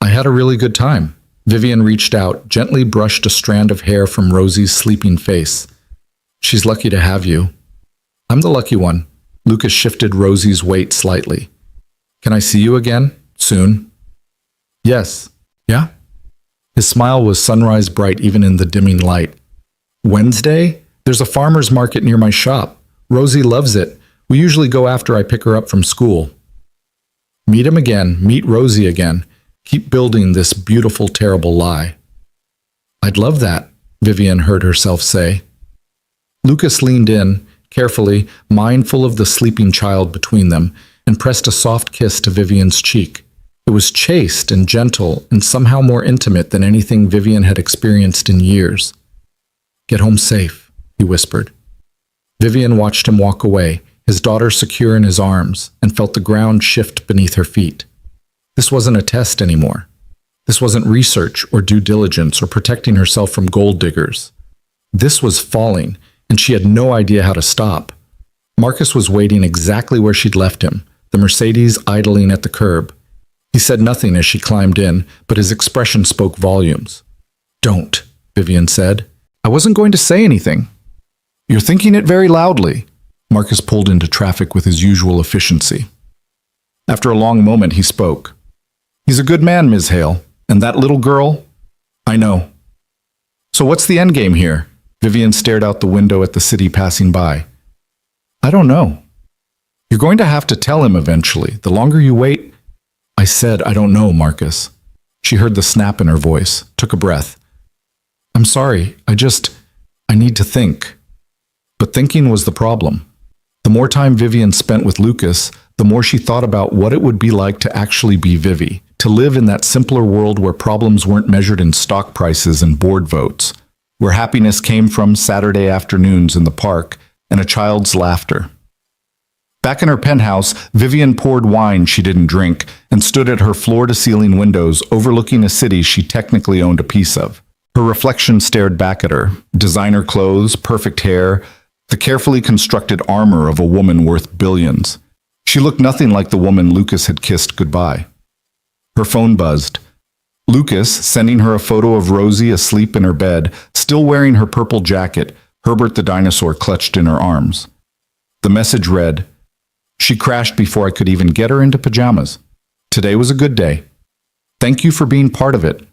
"I had a really good time." Vivian reached out, gently brushed a strand of hair from Rosie's sleeping face. "She's lucky to have you." "I'm the lucky one." Lucas shifted Rosie's weight slightly. "Can I see you again? Soon?" "Yes." "Yeah?" His smile was sunrise bright even in the dimming light. "Wednesday? There's a farmer's market near my shop. Rosie loves it. We usually go after I pick her up from school." "Meet him again. Meet Rosie again. Keep building this beautiful, terrible lie." "I'd love that," Vivian heard herself say. Lucas leaned in, carefully, mindful of the sleeping child between them, and pressed a soft kiss to Vivian's cheek. It was chaste and gentle and somehow more intimate than anything Vivian had experienced in years. "Get home safe," he whispered. Vivian watched him walk away, his daughter secure in his arms, and felt the ground shift beneath her feet. This wasn't a test anymore. This wasn't research or due diligence or protecting herself from gold diggers. This was falling, and she had no idea how to stop. Marcus was waiting exactly where she'd left him, the Mercedes idling at the curb. He said nothing as she climbed in, but his expression spoke volumes. "Don't," Vivian said. "I wasn't going to say anything." "You're thinking it very loudly." Marcus pulled into traffic with his usual efficiency. After a long moment, he spoke. "He's a good man, Ms. Hale. And that little girl? I know." "So what's the end game here?" Vivian stared out the window at the city passing by. "I don't know." "You're going to have to tell him eventually. The longer you wait—" "I said I don't know, Marcus." She heard the snap in her voice, took a breath. "I'm sorry. I need to think." But thinking was the problem. The more time Vivian spent with Lucas, the more she thought about what it would be like to actually be Vivi, to live in that simpler world where problems weren't measured in stock prices and board votes, where happiness came from Saturday afternoons in the park and a child's laughter. Back in her penthouse, Vivian poured wine she didn't drink and stood at her floor-to-ceiling windows overlooking a city she technically owned a piece of. Her reflection stared back at her, designer clothes, perfect hair, the carefully constructed armor of a woman worth billions. She looked nothing like the woman Lucas had kissed goodbye. Her phone buzzed. Lucas, sending her a photo of Rosie asleep in her bed, still wearing her purple jacket, Herbert the dinosaur clutched in her arms. The message read, "She crashed before I could even get her into pajamas. Today was a good day. Thank you for being part of it."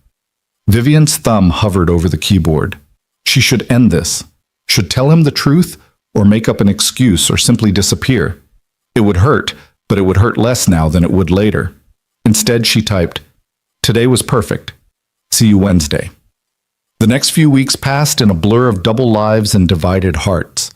Vivian's thumb hovered over the keyboard. She should end this, should tell him the truth, or make up an excuse or simply disappear. It would hurt, but it would hurt less now than it would later. Instead, she typed, "Today was perfect. See you Wednesday." The next few weeks passed in a blur of double lives and divided hearts.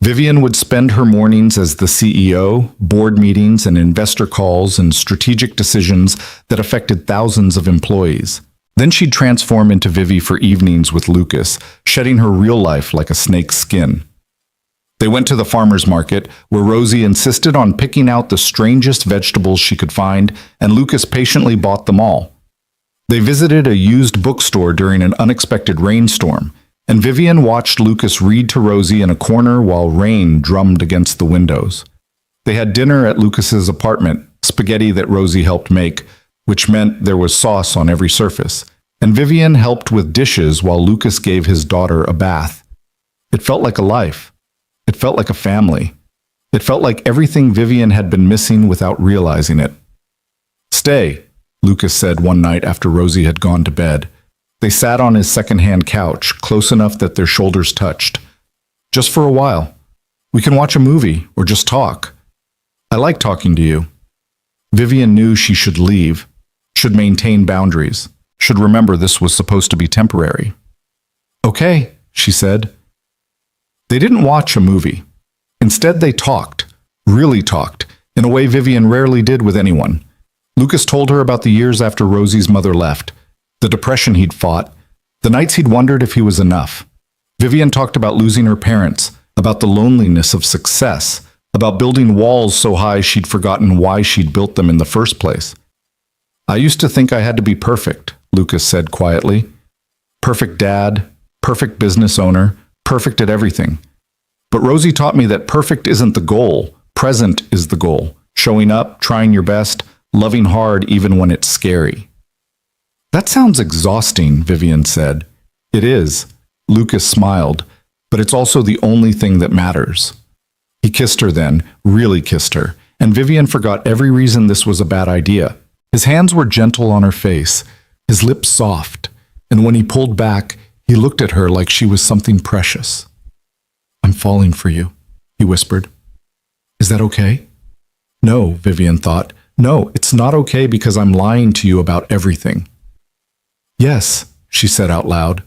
Vivian would spend her mornings as the CEO, board meetings and investor calls and strategic decisions that affected thousands of employees. Then she'd transform into Vivi for evenings with Lucas, shedding her real life like a snake's skin. They went to the farmer's market, where Rosie insisted on picking out the strangest vegetables she could find, and Lucas patiently bought them all. They visited a used bookstore during an unexpected rainstorm, and Vivian watched Lucas read to Rosie in a corner while rain drummed against the windows. They had dinner at Lucas's apartment, spaghetti that Rosie helped make, which meant there was sauce on every surface, and Vivian helped with dishes while Lucas gave his daughter a bath. It felt like a life. It felt like a family. It felt like everything Vivian had been missing without realizing it. "Stay," Lucas said one night after Rosie had gone to bed. They sat on his second-hand couch, close enough that their shoulders touched. "Just for a while. We can watch a movie or just talk. I like talking to you." Vivian knew she should leave, should maintain boundaries, should remember this was supposed to be temporary. "Okay," she said. They didn't watch a movie. Instead, they talked, really talked, in a way Vivian rarely did with anyone. Lucas told her about the years after Rosie's mother left, the depression he'd fought, the nights he'd wondered if he was enough. Vivian talked about losing her parents, about the loneliness of success, about building walls so high she'd forgotten why she'd built them in the first place. "I used to think I had to be perfect," Lucas said quietly. "Perfect dad, perfect business owner, perfect at everything. But Rosie taught me that perfect isn't the goal, present is the goal. Showing up, trying your best, loving hard even when it's scary." "That sounds exhausting," Vivian said. "It is." Lucas smiled. "But it's also the only thing that matters." He kissed her then, really kissed her, and Vivian forgot every reason this was a bad idea. His hands were gentle on her face, his lips soft, and when he pulled back, he looked at her like she was something precious. "I'm falling for you," he whispered. "Is that okay?" "No," Vivian thought. "No, it's not okay because I'm lying to you about everything." "Yes," she said out loud.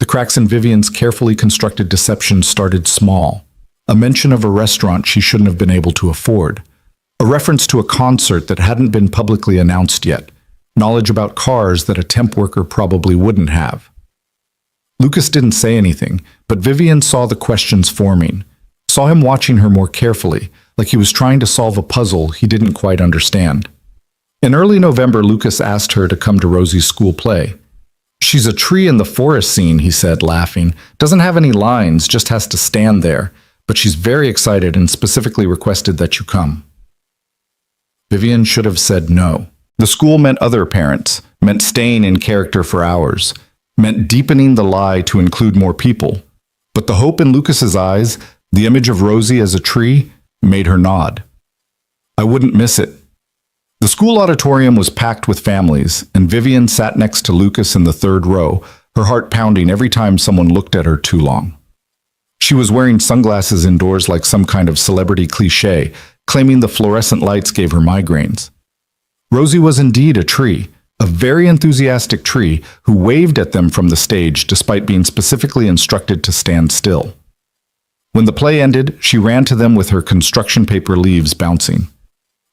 The cracks in Vivian's carefully constructed deception started small. A mention of a restaurant she shouldn't have been able to afford. A reference to a concert that hadn't been publicly announced yet. Knowledge about cars that a temp worker probably wouldn't have. Lucas didn't say anything, but Vivian saw the questions forming, saw him watching her more carefully, like he was trying to solve a puzzle he didn't quite understand. In early November, Lucas asked her to come to Rosie's school play. "She's a tree in the forest scene," he said, laughing. "Doesn't have any lines, just has to stand there. But she's very excited and specifically requested that you come." Vivian should have said no. The school meant other parents, meant staying in character for hours, meant deepening the lie to include more people. But the hope in Lucas's eyes, the image of Rosie as a tree, made her nod. "I wouldn't miss it." The school auditorium was packed with families, and Vivian sat next to Lucas in the third row, her heart pounding every time someone looked at her too long. She was wearing sunglasses indoors like some kind of celebrity cliché, claiming the fluorescent lights gave her migraines. Rosie was indeed a tree, a very enthusiastic tree who waved at them from the stage despite being specifically instructed to stand still. When the play ended, she ran to them with her construction paper leaves bouncing.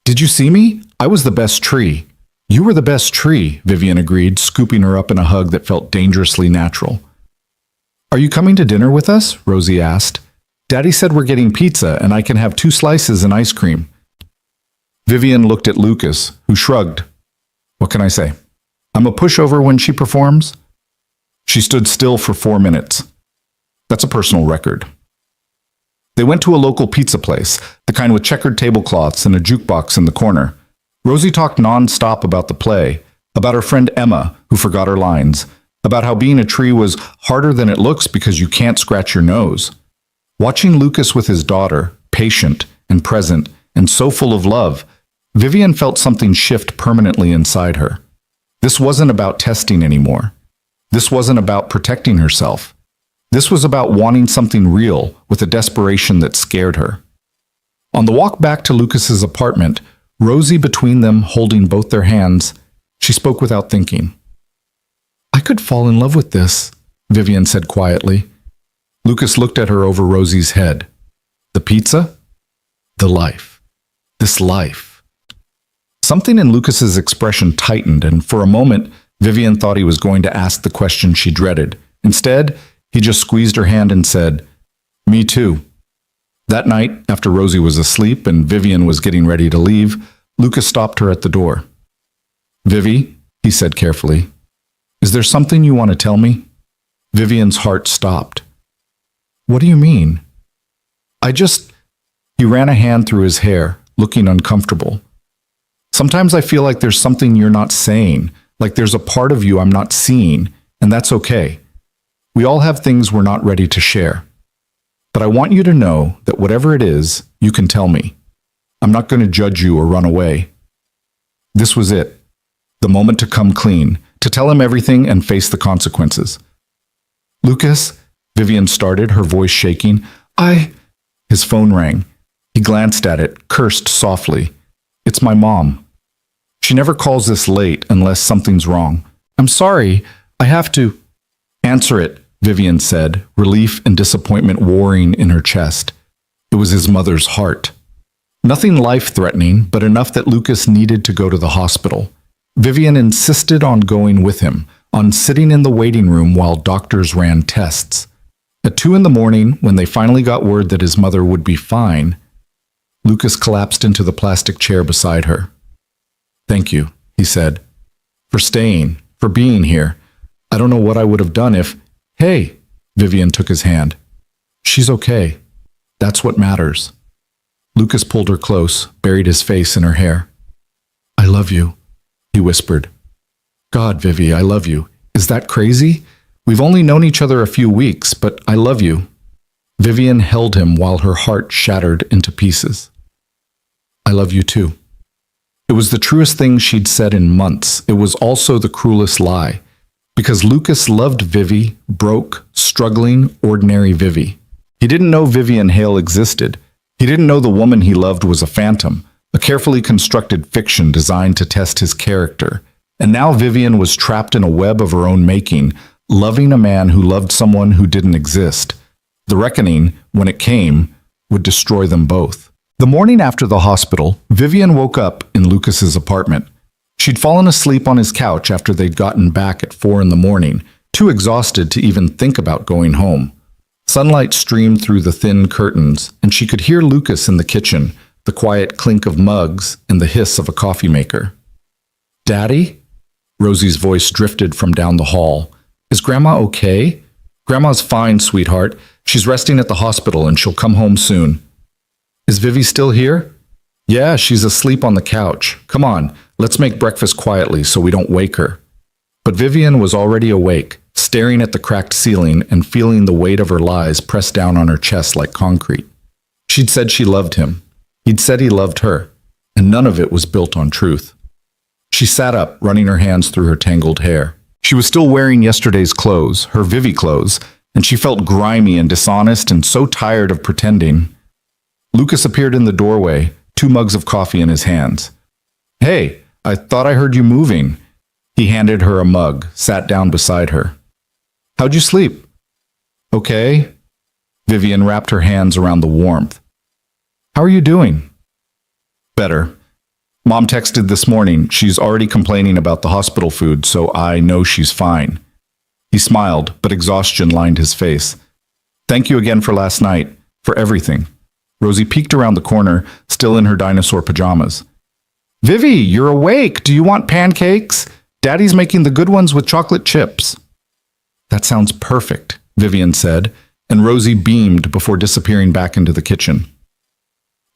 "Did you see me? I was the best tree." "You were the best tree," Vivian agreed, scooping her up in a hug that felt dangerously natural. "Are you coming to dinner with us?" Rosie asked. "Daddy said we're getting pizza and I can have 2 slices and ice cream." Vivian looked at Lucas, who shrugged. "What can I say? I'm a pushover when she performs." She stood still for 4 minutes. That's a personal record. They went to a local pizza place, the kind with checkered tablecloths and a jukebox in the corner. Rosie talked non-stop about the play, about her friend Emma, who forgot her lines, about how being a tree was harder than it looks because you can't scratch your nose. Watching Lucas with his daughter, patient and present and so full of love, Vivian felt something shift permanently inside her. This wasn't about testing anymore. This wasn't about protecting herself. This was about wanting something real with a desperation that scared her. On the walk back to Lucas's apartment, Rosie between them holding both their hands, she spoke without thinking. "I could fall in love with this," Vivian said quietly. Lucas looked at her over Rosie's head. The pizza? The life. This life. Something in Lucas's expression tightened, and for a moment, Vivian thought he was going to ask the question she dreaded. Instead, he just squeezed her hand and said, "Me too." That night, after Rosie was asleep and Vivian was getting ready to leave, Lucas stopped her at the door. "Vivi," he said carefully, "is there something you want to tell me?" Vivian's heart stopped. "What do you mean?" He ran a hand through his hair, looking uncomfortable. "Sometimes I feel like there's something you're not saying, Like there's a part of you I'm not seeing, and that's okay. We all have things we're not ready to share. But I want you to know that whatever it is, you can tell me. I'm not going to judge you or run away. This was it. The moment to come clean, to tell him everything and face the consequences. Lucas, Vivian started, her voice shaking. His phone rang. He glanced at it, cursed softly. It's my mom. She never calls this late unless something's wrong. I'm sorry, I have to. Answer it, Vivian said, relief and disappointment warring in her chest. It was his mother's heart. Nothing life-threatening, but enough that Lucas needed to go to the hospital. Vivian insisted on going with him, on sitting in the waiting room while doctors ran tests. At 2 a.m, when they finally got word that his mother would be fine, Lucas collapsed into the plastic chair beside her. Thank you, he said, for staying, for being here. I don't know what I would have done if... Hey, Vivian took his hand. She's okay. That's what matters. Lucas pulled her close, buried his face in her hair. I love you, he whispered. God, Vivi, I love you. Is that crazy? We've only known each other a few weeks, but I love you. Vivian held him while her heart shattered into pieces. I love you too. It was the truest thing she'd said in months. It was also the cruelest lie. Because Lucas loved Vivi, broke, struggling, ordinary Vivi. He didn't know Vivian Hale existed. He didn't know the woman he loved was a phantom, a carefully constructed fiction designed to test his character. And now Vivian was trapped in a web of her own making, loving a man who loved someone who didn't exist. The reckoning, when it came, would destroy them both. The morning after the hospital, Vivian woke up in Lucas's apartment. She'd fallen asleep on his couch after they'd gotten back at 4 a.m, too exhausted to even think about going home. Sunlight streamed through the thin curtains, and she could hear Lucas in the kitchen, the quiet clink of mugs and the hiss of a coffee maker. Daddy? Rosie's voice drifted from down the hall. Is Grandma okay? Grandma's fine, sweetheart. She's resting at the hospital and she'll come home soon. Is Vivi still here? Yeah, she's asleep on the couch. Come on, let's make breakfast quietly so we don't wake her. But Vivian was already awake, staring at the cracked ceiling and feeling the weight of her lies press down on her chest like concrete. She'd said she loved him. He'd said he loved her, and none of it was built on truth. She sat up, running her hands through her tangled hair. She was still wearing yesterday's clothes, her Vivi clothes, and she felt grimy and dishonest and so tired of pretending. Lucas appeared in the doorway, 2 mugs of coffee in his hands. Hey, I thought I heard you moving. He handed her a mug, sat down beside her. How'd you sleep? Okay. Vivian wrapped her hands around the warmth. How are you doing? Better. Mom texted this morning. She's already complaining about the hospital food, so I know she's fine. He smiled, but exhaustion lined his face. Thank you again for last night, for everything. Rosie peeked around the corner, still in her dinosaur pajamas. Vivi, you're awake. Do you want pancakes? Daddy's making the good ones with chocolate chips. That sounds perfect, Vivian said, and Rosie beamed before disappearing back into the kitchen.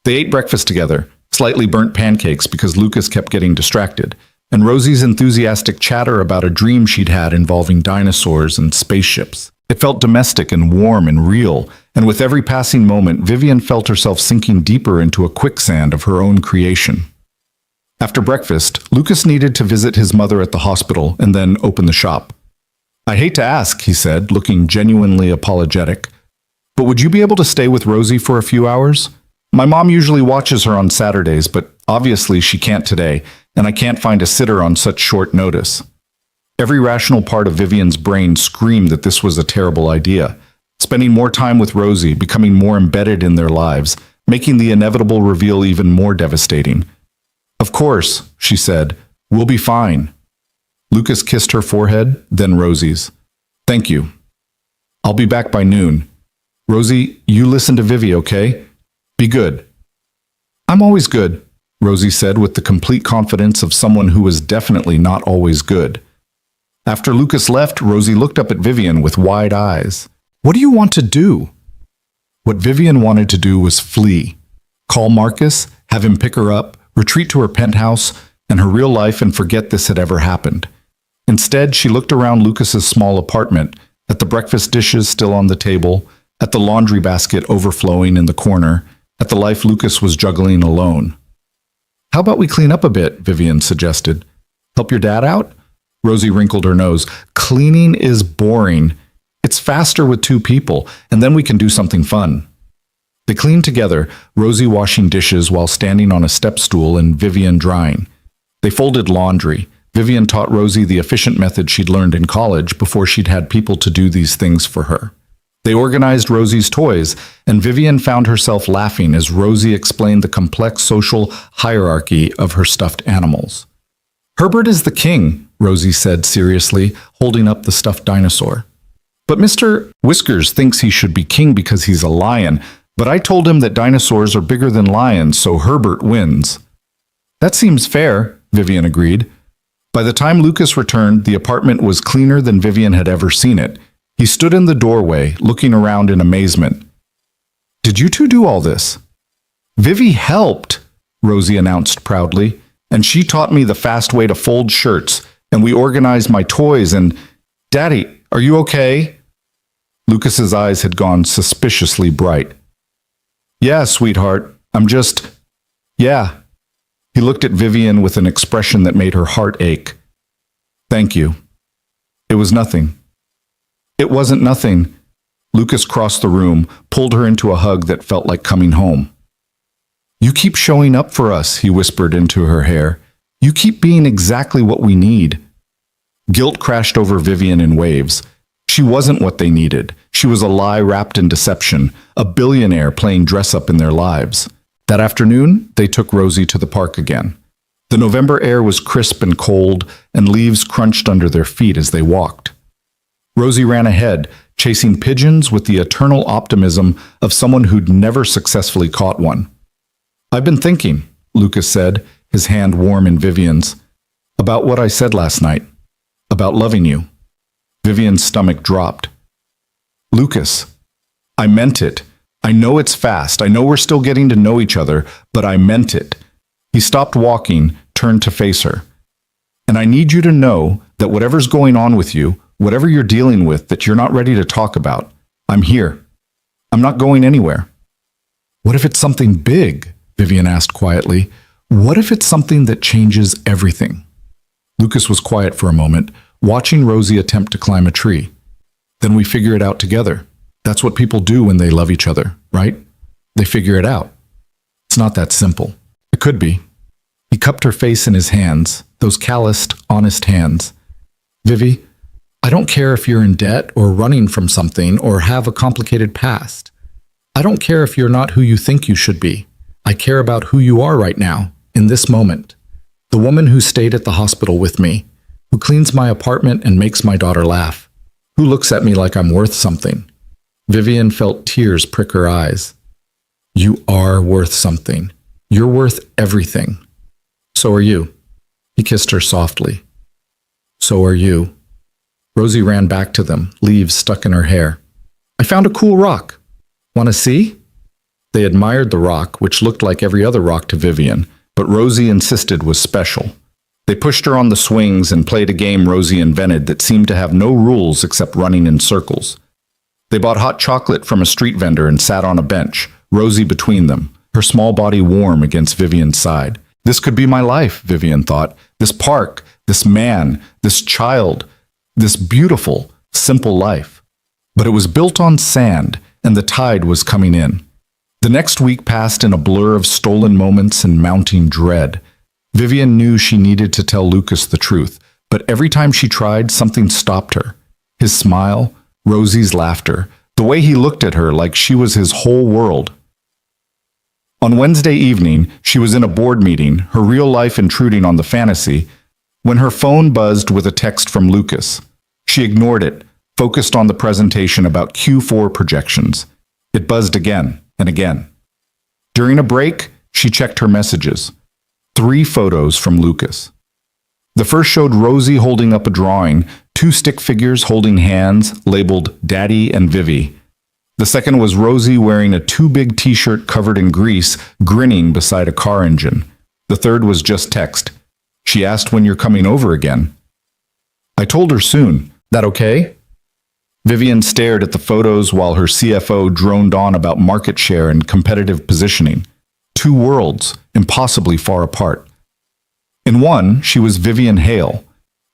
They ate breakfast together, slightly burnt pancakes because Lucas kept getting distracted, and Rosie's enthusiastic chatter about a dream she'd had involving dinosaurs and spaceships. It felt domestic and warm and real, and with every passing moment, Vivian felt herself sinking deeper into a quicksand of her own creation. After breakfast, Lucas needed to visit his mother at the hospital and then open the shop. I hate to ask, he said, looking genuinely apologetic, but would you be able to stay with Rosie for a few hours? My mom usually watches her on Saturdays, but obviously she can't today, and I can't find a sitter on such short notice. Every rational part of Vivian's brain screamed that this was a terrible idea. Spending more time with Rosie, becoming more embedded in their lives, making the inevitable reveal even more devastating. Of course, she said, we'll be fine. Lucas kissed her forehead, then Rosie's. Thank you. I'll be back by noon. Rosie, you listen to Vivi, okay? Be good. I'm always good, Rosie said with the complete confidence of someone who was definitely not always good. After Lucas left, Rosie looked up at Vivian with wide eyes. What do you want to do? What Vivian wanted to do was flee. Call Marcus, have him pick her up, retreat to her penthouse and her real life and forget this had ever happened. Instead, she looked around Lucas's small apartment, at the breakfast dishes still on the table, at the laundry basket overflowing in the corner, at the life Lucas was juggling alone. "How about we clean up a bit?" Vivian suggested. "Help your dad out?" Rosie wrinkled her nose. "Cleaning is boring. It's faster with two people, and then we can do something fun." They cleaned together, Rosie washing dishes while standing on a step stool and Vivian drying. They folded laundry. Vivian taught Rosie the efficient method she'd learned in college before she'd had people to do these things for her. They organized Rosie's toys, and Vivian found herself laughing as Rosie explained the complex social hierarchy of her stuffed animals. "Herbert is the king," Rosie said seriously, holding up the stuffed dinosaur. "But Mr. Whiskers thinks he should be king because he's a lion, but I told him that dinosaurs are bigger than lions, so Herbert wins." "That seems fair," Vivian agreed. By the time Lucas returned, the apartment was cleaner than Vivian had ever seen it. He stood in the doorway, looking around in amazement. "Did you two do all this?" "Vivi helped," Rosie announced proudly, "and she taught me the fast way to fold shirts, and we organized my toys and... Daddy, are you okay?" Lucas's eyes had gone suspiciously bright. "Yeah, sweetheart, I'm just... yeah." He looked at Vivian with an expression that made her heart ache. "Thank you." "It was nothing." "It wasn't nothing." Lucas crossed the room, pulled her into a hug that felt like coming home. "You keep showing up for us," he whispered into her hair. "You keep being exactly what we need." Guilt crashed over Vivian in waves. She wasn't what they needed. She was a lie wrapped in deception, a billionaire playing dress-up in their lives. That afternoon, they took Rosie to the park again. The November air was crisp and cold, and leaves crunched under their feet as they walked. Rosie ran ahead, chasing pigeons with the eternal optimism of someone who'd never successfully caught one. "I've been thinking," Lucas said, his hand warm in Vivian's, "about what I said last night, about loving you." Vivian's stomach dropped. "Lucas, I meant it. I know it's fast. I know we're still getting to know each other, but I meant it." He stopped walking, turned to face her. "And I need you to know that whatever's going on with you, whatever you're dealing with that you're not ready to talk about, I'm here. I'm not going anywhere." "What if it's something big?" Vivian asked quietly. "What if it's something that changes everything?" Lucas was quiet for a moment, watching Rosie attempt to climb a tree. "Then we figure it out together. That's what people do when they love each other, right? They figure it out." "It's not that simple." "It could be." He cupped her face in his hands, those calloused, honest hands. "Vivi, I don't care if you're in debt or running from something or have a complicated past. I don't care if you're not who you think you should be. I care about who you are right now, in this moment. The woman who stayed at the hospital with me, who cleans my apartment and makes my daughter laugh, who looks at me like I'm worth something." Vivian felt tears prick her eyes. "You are worth something. You're worth everything. So are you." He kissed her softly. "So are you." Rosie ran back to them, leaves stuck in her hair. "I found a cool rock. Want to see?" They admired the rock, which looked like every other rock to Vivian, but Rosie insisted was special. They pushed her on the swings and played a game Rosie invented that seemed to have no rules except running in circles. They bought hot chocolate from a street vendor and sat on a bench, Rosie between them, her small body warm against Vivian's side. This could be my life, Vivian thought. This park, this man, this child, this beautiful, simple life. But it was built on sand, and the tide was coming in. The next week passed in a blur of stolen moments and mounting dread. Vivian knew she needed to tell Lucas the truth, but every time she tried, something stopped her. His smile, Rosie's laughter, the way he looked at her like she was his whole world. On Wednesday evening, she was in a board meeting, her real life intruding on the fantasy, when her phone buzzed with a text from Lucas. She ignored it, focused on the presentation about Q4 projections. It buzzed again and again. During a break, she checked her messages. 3 photos from Lucas. The first showed Rosie holding up a drawing, 2 stick figures holding hands, labeled Daddy and Vivi. The second was Rosie wearing a too big t-shirt covered in grease, grinning beside a car engine. The third was just text. She asked when you're coming over again. I told her soon. That okay? Vivian stared at the photos while her CFO droned on about market share and competitive positioning. Two worlds, impossibly far apart. In one, she was Vivian Hale,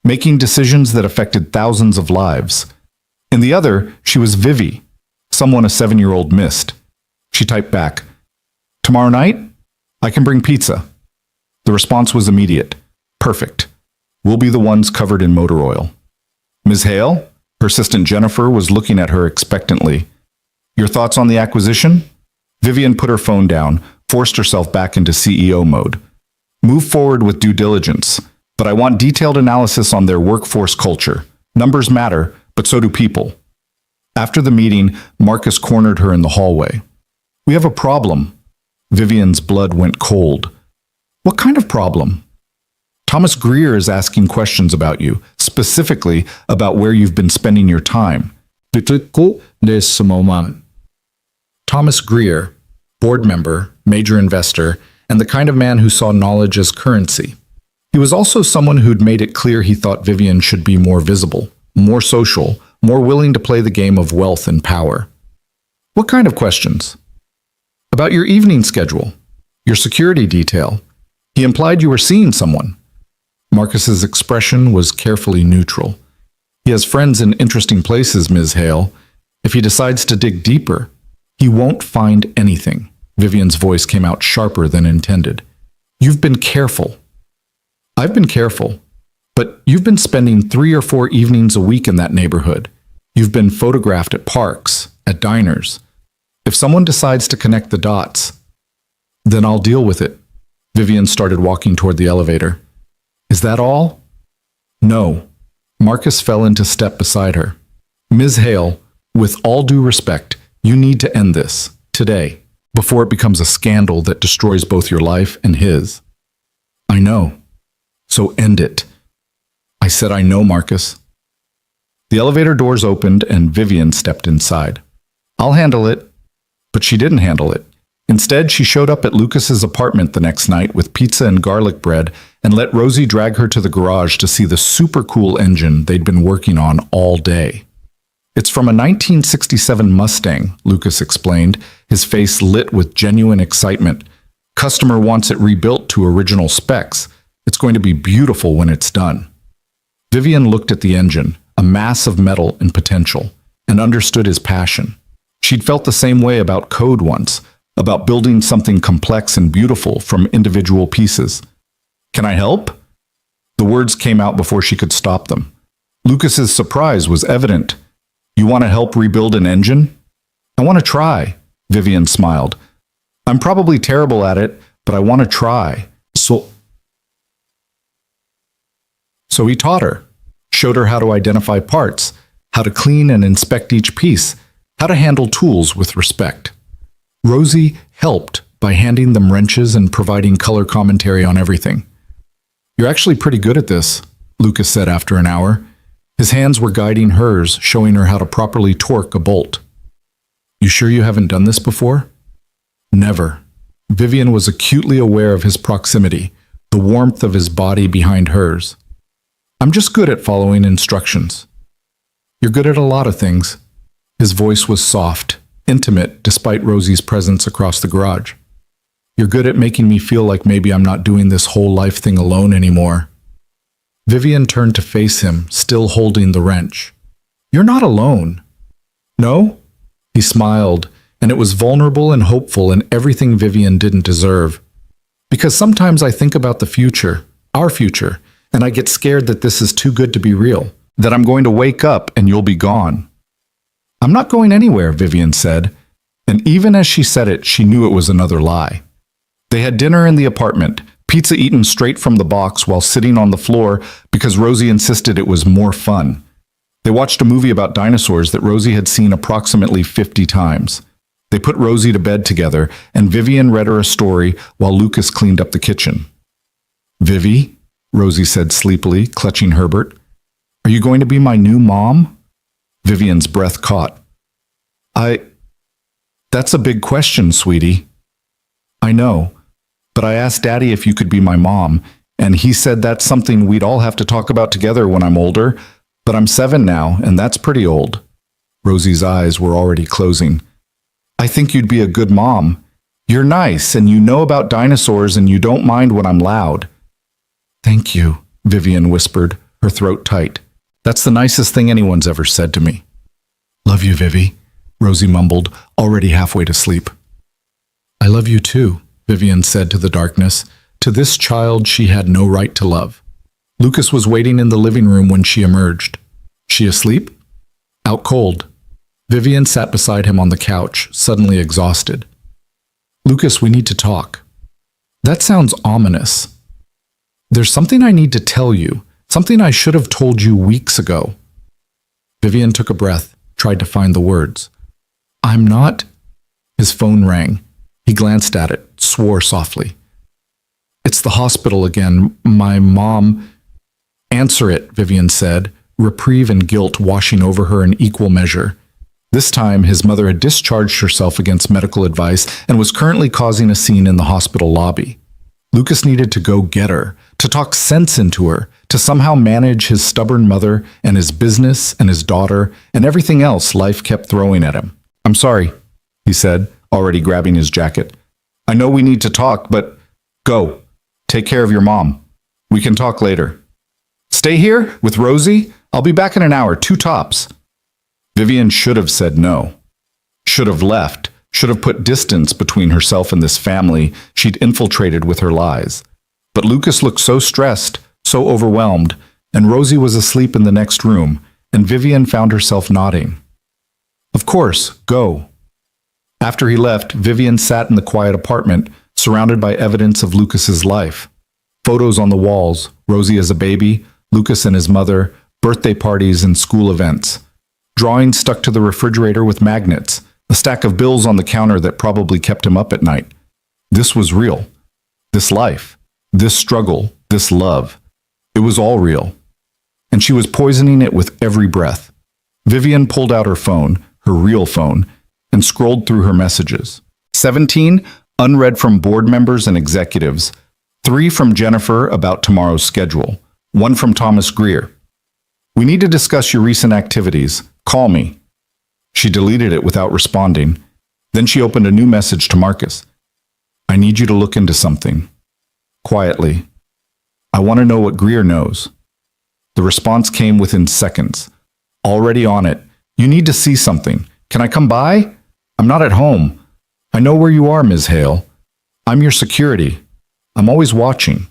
making decisions that affected thousands of lives. In the other, she was Vivi, someone a 7-year-old missed. She typed back, "Tomorrow night? I can bring pizza." The response was immediate. "Perfect. We'll be the ones covered in motor oil." "Ms. Hale?" Her assistant Jennifer was looking at her expectantly. "Your thoughts on the acquisition?" Vivian put her phone down, forced herself back into CEO mode. "Move forward with due diligence, but I want detailed analysis on their workforce culture. Numbers matter, but so do people." After the meeting, Marcus cornered her in the hallway. "We have a problem." Vivian's blood went cold. "What kind of problem?" "Thomas Greer is asking questions about you, specifically about where you've been spending your time." Thomas Greer, board member, major investor, and the kind of man who saw knowledge as currency. He was also someone who'd made it clear he thought Vivian should be more visible, more social, more willing to play the game of wealth and power. "What kind of questions?" "About your evening schedule, your security detail. He implied you were seeing someone." Marcus's expression was carefully neutral. "He has friends in interesting places, Ms. Hale. If he decides to dig deeper, he won't find anything." Vivian's voice came out sharper than intended. "You've been careful." "I've been careful, but you've been spending 3 or 4 evenings a week in that neighborhood. You've been photographed at parks, at diners. If someone decides to connect the dots, then I'll deal with it." Vivian started walking toward the elevator. "Is that all?" "No." Marcus fell into step beside her. "Ms. Hale, with all due respect, you need to end this, today, before it becomes a scandal that destroys both your life and his." "I know. So end it." "I said I know, Marcus." The elevator doors opened and Vivian stepped inside. "I'll handle it." But she didn't handle it. Instead, she showed up at Lucas's apartment the next night with pizza and garlic bread and let Rosie drag her to the garage to see the super cool engine they'd been working on all day. "It's from a 1967 Mustang," Lucas explained, his face lit with genuine excitement. "Customer wants it rebuilt to original specs. It's going to be beautiful when it's done." Vivian looked at the engine, a mass of metal and potential, and understood his passion. She'd felt the same way about code once, about building something complex and beautiful from individual pieces. "Can I help?" The words came out before she could stop them. Lucas's surprise was evident. "You want to help rebuild an engine?" "I want to try," Vivian smiled. "I'm probably terrible at it, but I want to try." So he taught her, showed her how to identify parts, how to clean and inspect each piece, how to handle tools with respect. Rosie helped by handing them wrenches and providing color commentary on everything. "You're actually pretty good at this," Lucas said after an hour. His hands were guiding hers, showing her how to properly torque a bolt. "You sure you haven't done this before?" "Never." Vivian was acutely aware of his proximity, the warmth of his body behind hers. "I'm just good at following instructions." "You're good at a lot of things." His voice was soft, intimate despite Rosie's presence across the garage. "You're good at making me feel like maybe I'm not doing this whole life thing alone anymore." Vivian turned to face him, still holding the wrench. "You're not alone." "No?" He smiled, and it was vulnerable and hopeful and everything Vivian didn't deserve. "Because sometimes I think about the future, our future, and I get scared that this is too good to be real, that I'm going to wake up and you'll be gone." "I'm not going anywhere," Vivian said, and even as she said it, she knew it was another lie. They had dinner in the apartment, pizza eaten straight from the box while sitting on the floor because Rosie insisted it was more fun. They watched a movie about dinosaurs that Rosie had seen approximately 50 times. They put Rosie to bed together, and Vivian read her a story while Lucas cleaned up the kitchen. "Vivi," Rosie said sleepily, clutching Herbert, "are you going to be my new mom?" Vivian's breath caught. That's a big question, sweetie." "I know, but I asked Daddy if you could be my mom, and he said that's something we'd all have to talk about together when I'm older, But I'm 7 now, and that's pretty old. Rosie's eyes were already closing. I think you'd be a good mom. You're nice, and you know about dinosaurs, and you don't mind when I'm loud. Thank you, Vivian whispered, her throat tight. That's the nicest thing anyone's ever said to me. Love you, Vivi, Rosie mumbled, already halfway to sleep. I love you too, Vivian said to the darkness, to this child she had no right to love. Lucas was waiting in the living room when she emerged. She asleep? Out cold. Vivian sat beside him on the couch, suddenly exhausted. Lucas, we need to talk. That sounds ominous. There's something I need to tell you, something I should have told you weeks ago. Vivian took a breath, tried to find the words. I'm not... His phone rang. He glanced at it, swore softly. It's the hospital again. My mom... Answer it, Vivian said, reprieve and guilt washing over her in equal measure. This time, his mother had discharged herself against medical advice and was currently causing a scene in the hospital lobby. Lucas needed to go get her, to talk sense into her, to somehow manage his stubborn mother and his business and his daughter and everything else life kept throwing at him. I'm sorry, he said, already grabbing his jacket. I know we need to talk, but go. Take care of your mom. We can talk later. Stay here with Rosie? I'll be back in an hour, 2 tops. Vivian should have said no. Should have left. Should have put distance between herself and this family she'd infiltrated with her lies. But Lucas looked so stressed, so overwhelmed, and Rosie was asleep in the next room, and Vivian found herself nodding. Of course, go. After he left, Vivian sat in the quiet apartment, surrounded by evidence of Lucas's life. Photos on the walls, Rosie as a baby, Lucas and his mother, birthday parties and school events. Drawings stuck to the refrigerator with magnets, a stack of bills on the counter that probably kept him up at night. This was real. This life, this struggle, this love. It was all real. And she was poisoning it with every breath. Vivian pulled out her phone, her real phone, and scrolled through her messages. 17, unread from board members and executives. 3 from Jennifer about tomorrow's schedule. 1 from Thomas Greer. We need to discuss your recent activities. Call me. She deleted it without responding. Then she opened a new message to Marcus. I need you to look into something. Quietly. I want to know what Greer knows. The response came within seconds. Already on it. You need to see something. Can I come by? I'm not at home. I know where you are, Ms. Hale. I'm your security. I'm always watching.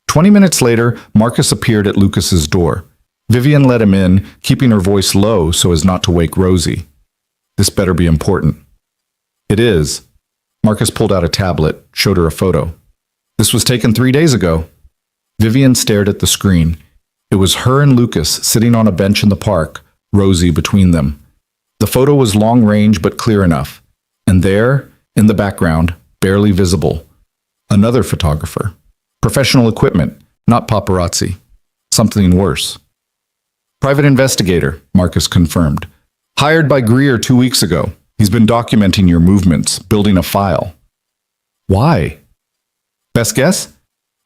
20 minutes later, Marcus appeared at Lucas's door. Vivian let him in, keeping her voice low so as not to wake Rosie. This better be important. It is. Marcus pulled out a tablet, showed her a photo. This was taken 3 days ago. Vivian stared at the screen. It was her and Lucas sitting on a bench in the park, Rosie between them. The photo was long range but clear enough. And there, in the background, barely visible, another photographer. Professional equipment, not paparazzi. Something worse. Private investigator, Marcus confirmed. Hired by Greer 2 weeks ago. He's been documenting your movements, building a file. Why? Best guess?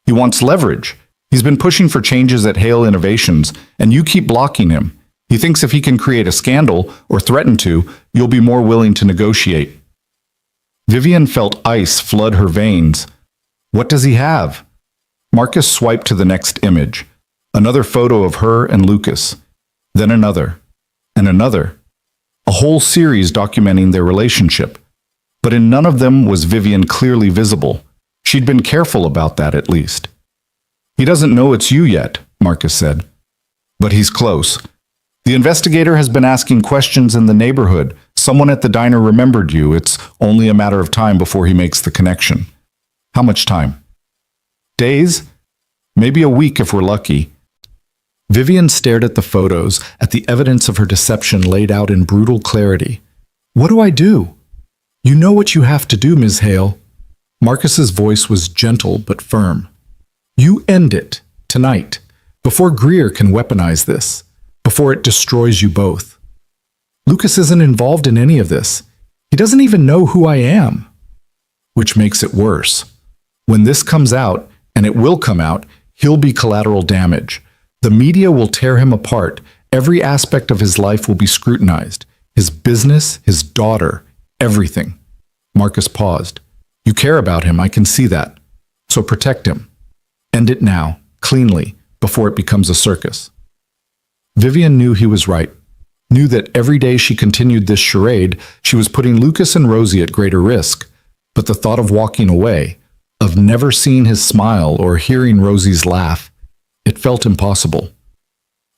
He wants leverage. He's been pushing for changes at Hale Innovations, and you keep blocking him. He thinks if he can create a scandal, or threaten to, you'll be more willing to negotiate. Vivian felt ice flood her veins. What does he have? Marcus swiped to the next image. Another photo of her and Lucas. Then another. And another. A whole series documenting their relationship. But in none of them was Vivian clearly visible. She'd been careful about that, at least. He doesn't know it's you yet, Marcus said. But he's close. The investigator has been asking questions in the neighborhood. Someone at the diner remembered you. It's only a matter of time before he makes the connection. How much time? Days? Maybe a week if we're lucky. Vivian stared at the photos, at the evidence of her deception laid out in brutal clarity. What do I do? You know what you have to do, Ms. Hale. Marcus's voice was gentle but firm. You end it, tonight, before Greer can weaponize this, before it destroys you both. Lucas isn't involved in any of this. He doesn't even know who I am. Which makes it worse. When this comes out, and it will come out, he'll be collateral damage. The media will tear him apart. Every aspect of his life will be scrutinized. His business, his daughter, everything. Marcus paused. You care about him, I can see that. So protect him. End it now, cleanly, before it becomes a circus. Vivian knew he was right. Knew that every day she continued this charade, she was putting Lucas and Rosie at greater risk. But the thought of walking away, of never seeing his smile or hearing Rosie's laugh, it felt impossible.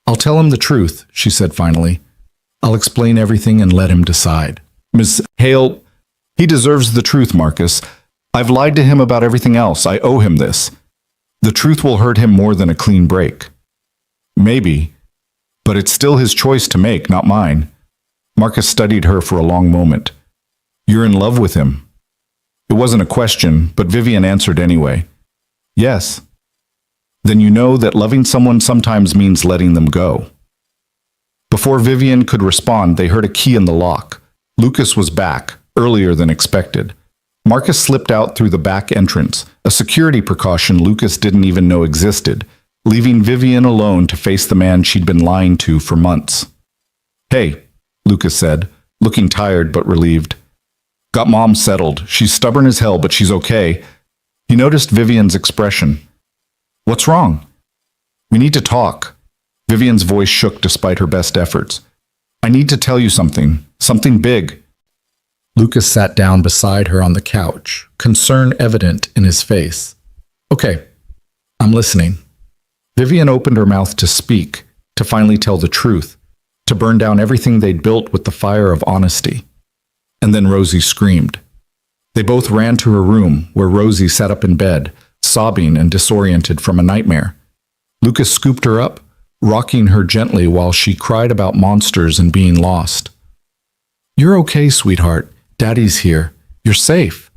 I'll tell him the truth, she said finally. I'll explain everything and let him decide. Miss Hale, he deserves the truth, Marcus. I've lied to him about everything else. I owe him this. The truth will hurt him more than a clean break. Maybe, but it's still his choice to make, not mine. Marcus studied her for a long moment. You're in love with him. It wasn't a question, but Vivian answered anyway. Yes. Then you know that loving someone sometimes means letting them go. Before Vivian could respond, they heard a key in the lock. Lucas was back, earlier than expected. Marcus slipped out through the back entrance, a security precaution Lucas didn't even know existed, leaving Vivian alone to face the man she'd been lying to for months. Hey, Lucas said, looking tired but relieved. Got Mom settled. She's stubborn as hell, but she's okay. He noticed Vivian's expression. What's wrong? We need to talk. Vivian's voice shook despite her best efforts. I need to tell you something. Something big. Lucas sat down beside her on the couch, concern evident in his face. Okay, I'm listening. Vivian opened her mouth to speak, to finally tell the truth, to burn down everything they'd built with the fire of honesty. And then Rosie screamed. They both ran to her room, where Rosie sat up in bed, sobbing and disoriented from a nightmare. Lucas scooped her up, rocking her gently while she cried about monsters and being lost. You're okay, sweetheart. Daddy's here. You're safe.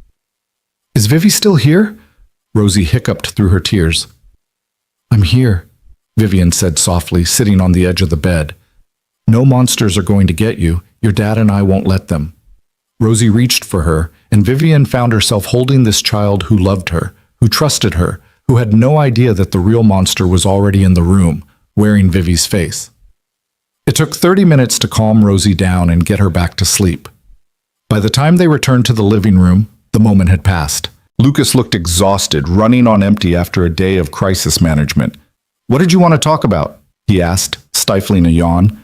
Is Vivi still here? Rosie hiccuped through her tears. I'm here, Vivian said softly, sitting on the edge of the bed. No monsters are going to get you. Your dad and I won't let them. Rosie reached for her, and Vivian found herself holding this child who loved her, who trusted her, who had no idea that the real monster was already in the room, wearing Vivi's face. It took 30 minutes to calm Rosie down and get her back to sleep. By the time they returned to the living room, the moment had passed. Lucas looked exhausted, running on empty after a day of crisis management. What did you want to talk about? He asked, stifling a yawn.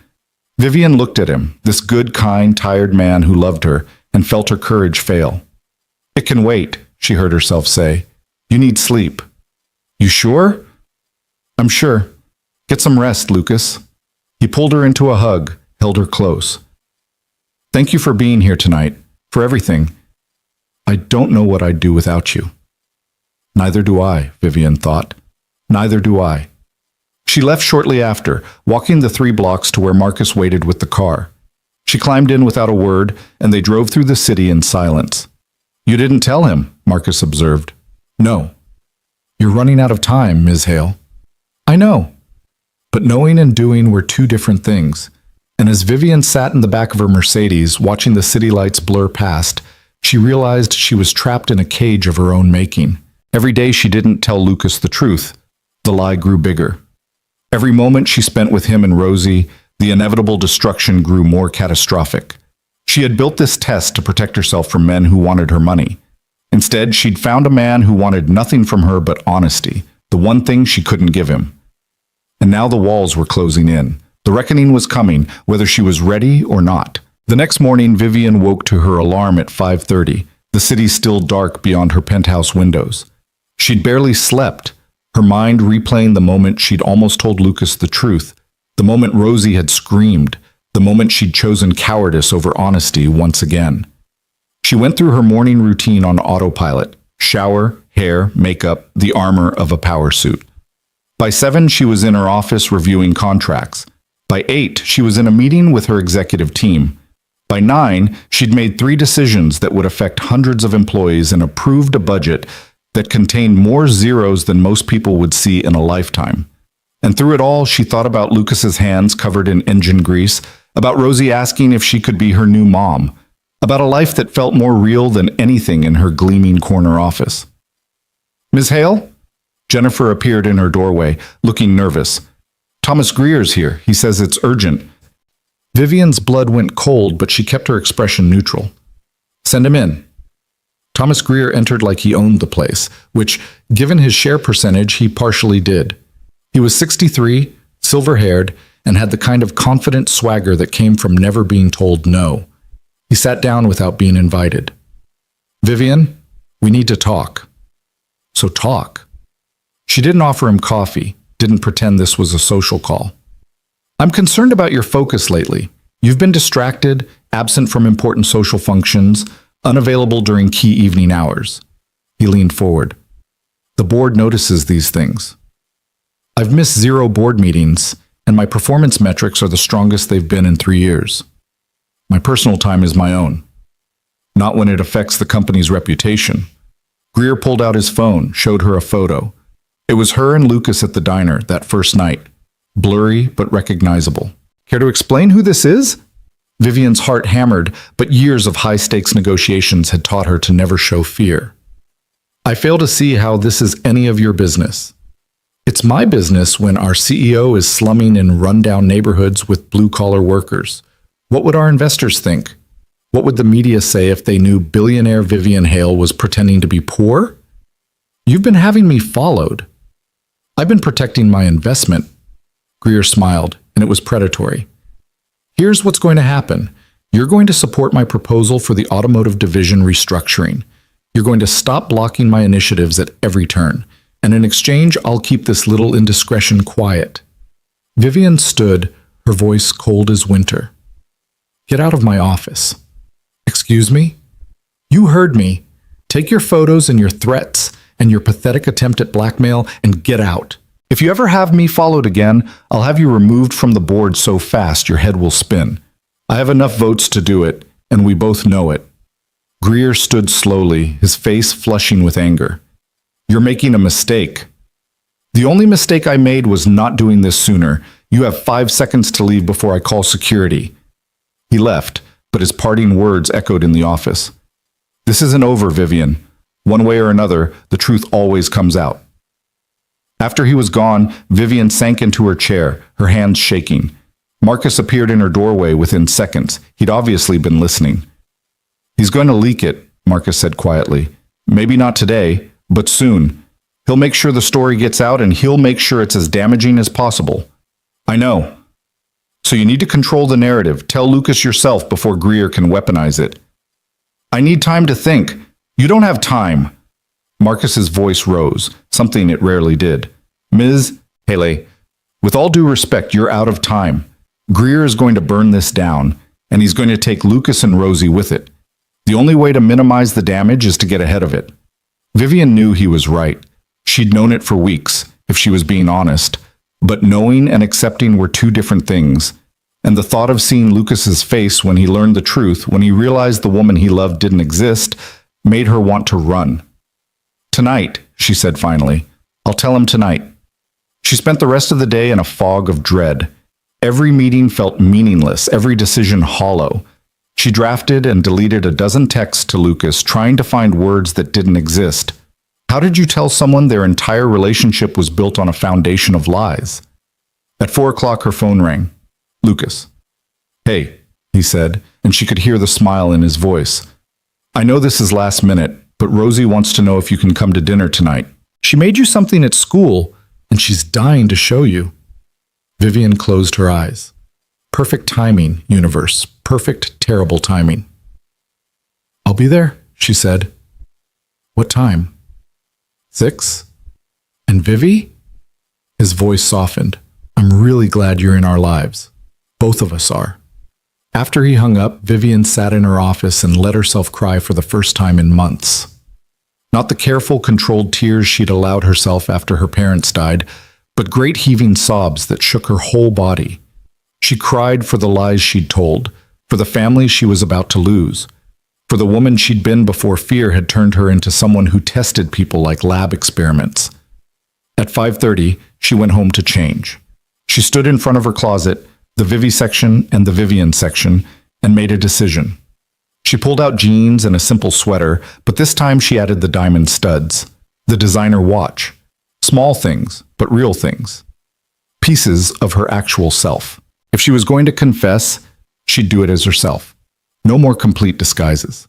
Vivian looked at him, this good, kind, tired man who loved her, and felt her courage fail. It can wait, she heard herself say. You need sleep. You sure? I'm sure. Get some rest, Lucas. He pulled her into a hug, held her close. Thank you for being here tonight, for everything. I don't know what I'd do without you. Neither do I, Vivian thought. Neither do I. She left shortly after, walking the 3 blocks to where Marcus waited with the car. She climbed in without a word, and they drove through the city in silence. You didn't tell him, Marcus observed. No. You're running out of time, Ms. Hale. I know. But knowing and doing were 2 different things. And as Vivian sat in the back of her Mercedes, watching the city lights blur past, she realized she was trapped in a cage of her own making. Every day she didn't tell Lucas the truth. The lie grew bigger. Every moment she spent with him and Rosie, the inevitable destruction grew more catastrophic. She had built this test to protect herself from men who wanted her money. Instead, she'd found a man who wanted nothing from her but honesty, the one thing she couldn't give him. And now the walls were closing in. The reckoning was coming, whether she was ready or not. The next morning, Vivian woke to her alarm at 5:30, the city still dark beyond her penthouse windows. She'd barely slept, her mind replaying the moment she'd almost told Lucas the truth, the moment Rosie had screamed, the moment she'd chosen cowardice over honesty once again. She went through her morning routine on autopilot: shower, hair, makeup, the armor of a power suit. By 7, she was in her office reviewing contracts. By 8, she was in a meeting with her executive team. By 9, she'd made 3 decisions that would affect hundreds of employees and approved a budget that contained more zeros than most people would see in a lifetime. And through it all, she thought about Lucas's hands covered in engine grease, about Rosie asking if she could be her new mom, about a life that felt more real than anything in her gleaming corner office. Ms. Hale? Jennifer appeared in her doorway, looking nervous. Thomas Greer's here. He says it's urgent. Vivian's blood went cold, but she kept her expression neutral. Send him in. Thomas Greer entered like he owned the place, which, given his share percentage, he partially did. He was 63, silver-haired, and had the kind of confident swagger that came from never being told no. He sat down without being invited. Vivian, we need to talk. So talk. She didn't offer him coffee, didn't pretend this was a social call. I'm concerned about your focus lately. You've been distracted, absent from important social functions, unavailable during key evening hours. He leaned forward. The board notices these things. I've missed 0 board meetings, and my performance metrics are the strongest they've been in 3 years. My personal time is my own. Not when it affects the company's reputation. Greer pulled out his phone, showed her a photo. It was her and Lucas at the diner that first night. Blurry but recognizable. Care to explain who this is? Vivian's heart hammered, but years of high-stakes negotiations had taught her to never show fear. I fail to see how this is any of your business. It's my business when our CEO is slumming in rundown neighborhoods with blue-collar workers. What would our investors think? What would the media say if they knew billionaire Vivian Hale was pretending to be poor? You've been having me followed. I've been protecting my investment. Greer smiled, and it was predatory. Here's what's going to happen. You're going to support my proposal for the automotive division restructuring. You're going to stop blocking my initiatives at every turn. And in exchange, I'll keep this little indiscretion quiet. Vivian stood, her voice cold as winter. Get out of my office. Excuse me? You heard me. Take your photos and your threats and your pathetic attempt at blackmail and get out. If you ever have me followed again, I'll have you removed from the board so fast your head will spin. I have enough votes to do it, and we both know it. Greer stood slowly, his face flushing with anger. You're making a mistake. The only mistake I made was not doing this sooner. You have 5 seconds to leave before I call security. He left, but his parting words echoed in the office. This isn't over, Vivian. One way or another, the truth always comes out. After he was gone, Vivian sank into her chair, her hands shaking. Marcus appeared in her doorway within seconds. He'd obviously been listening. He's going to leak it, Marcus said quietly. Maybe not today, but soon. He'll make sure the story gets out, and he'll make sure it's as damaging as possible. I know. So you need to control the narrative. Tell Lucas yourself before Greer can weaponize it. I need time to think. You don't have time. Marcus's voice rose, something it rarely did. Ms. Haley, with all due respect, you're out of time. Greer is going to burn this down, and he's going to take Lucas and Rosie with it. The only way to minimize the damage is to get ahead of it. Vivian knew he was right. She'd known it for weeks, if she was being honest. But knowing and accepting were 2 different things. And the thought of seeing Lucas's face when he learned the truth, when he realized the woman he loved didn't exist, made her want to run. Tonight, she said finally. I'll tell him tonight. She spent the rest of the day in a fog of dread. Every meeting felt meaningless, every decision hollow. She drafted and deleted a dozen texts to Lucas, trying to find words that didn't exist. How did you tell someone their entire relationship was built on a foundation of lies? At 4 o'clock, her phone rang. Lucas. Hey, he said, and she could hear the smile in his voice. I know this is last minute, but Rosie wants to know if you can come to dinner tonight. She made you something at school, and she's dying to show you. Vivian closed her eyes. Perfect timing, universe. Perfect, terrible timing. I'll be there, she said. What time? 6? And Vivi? His voice softened. I'm really glad you're in our lives. Both of us are. After he hung up, Vivian sat in her office and let herself cry for the first time in months. Not the careful, controlled tears she'd allowed herself after her parents died, but great heaving sobs that shook her whole body. She cried for the lies she'd told, for the family she was about to lose, for the woman she'd been before fear had turned her into someone who tested people like lab experiments. At 5:30, she went home to change. She stood in front of her closet, the Vivi section and the Vivian section, and made a decision. She pulled out jeans and a simple sweater, but this time she added the diamond studs, the designer watch. Small things, but real things. pieces of her actual self. If she was going to confess, she'd do it as herself. No more complete disguises.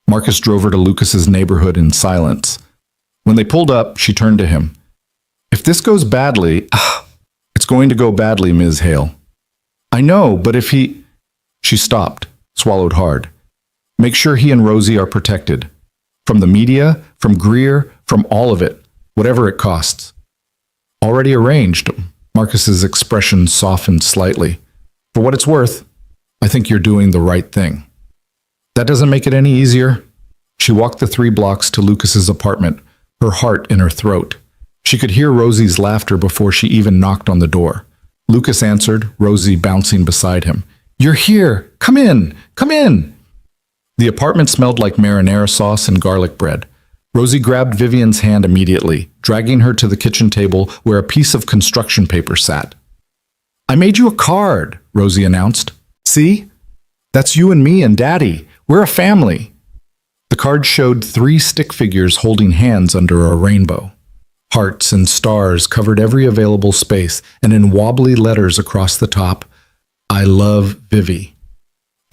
Marcus drove her to Lucas's neighborhood in silence. When they pulled up, she turned to him. If this goes badly, it's going to go badly, Ms. Hale. I know, but if he... She stopped, swallowed hard. Make sure he and Rosie are protected. From the media, from Greer, from all of it, whatever it costs. Already arranged. Marcus's expression softened slightly. For what it's worth, I think you're doing the right thing. That doesn't make it any easier. She walked the 3 blocks to Lucas's apartment, her heart in her throat. She could hear Rosie's laughter before she even knocked on the door. Lucas answered, Rosie bouncing beside him. You're here! Come in! Come in! The apartment smelled like marinara sauce and garlic bread. Rosie grabbed Vivian's hand immediately, dragging her to the kitchen table where a piece of construction paper sat. I made you a card, Rosie announced. See? That's you and me and Daddy. We're a family. The card showed 3 stick figures holding hands under a rainbow. Hearts and stars covered every available space, and in wobbly letters across the top, I love Vivi.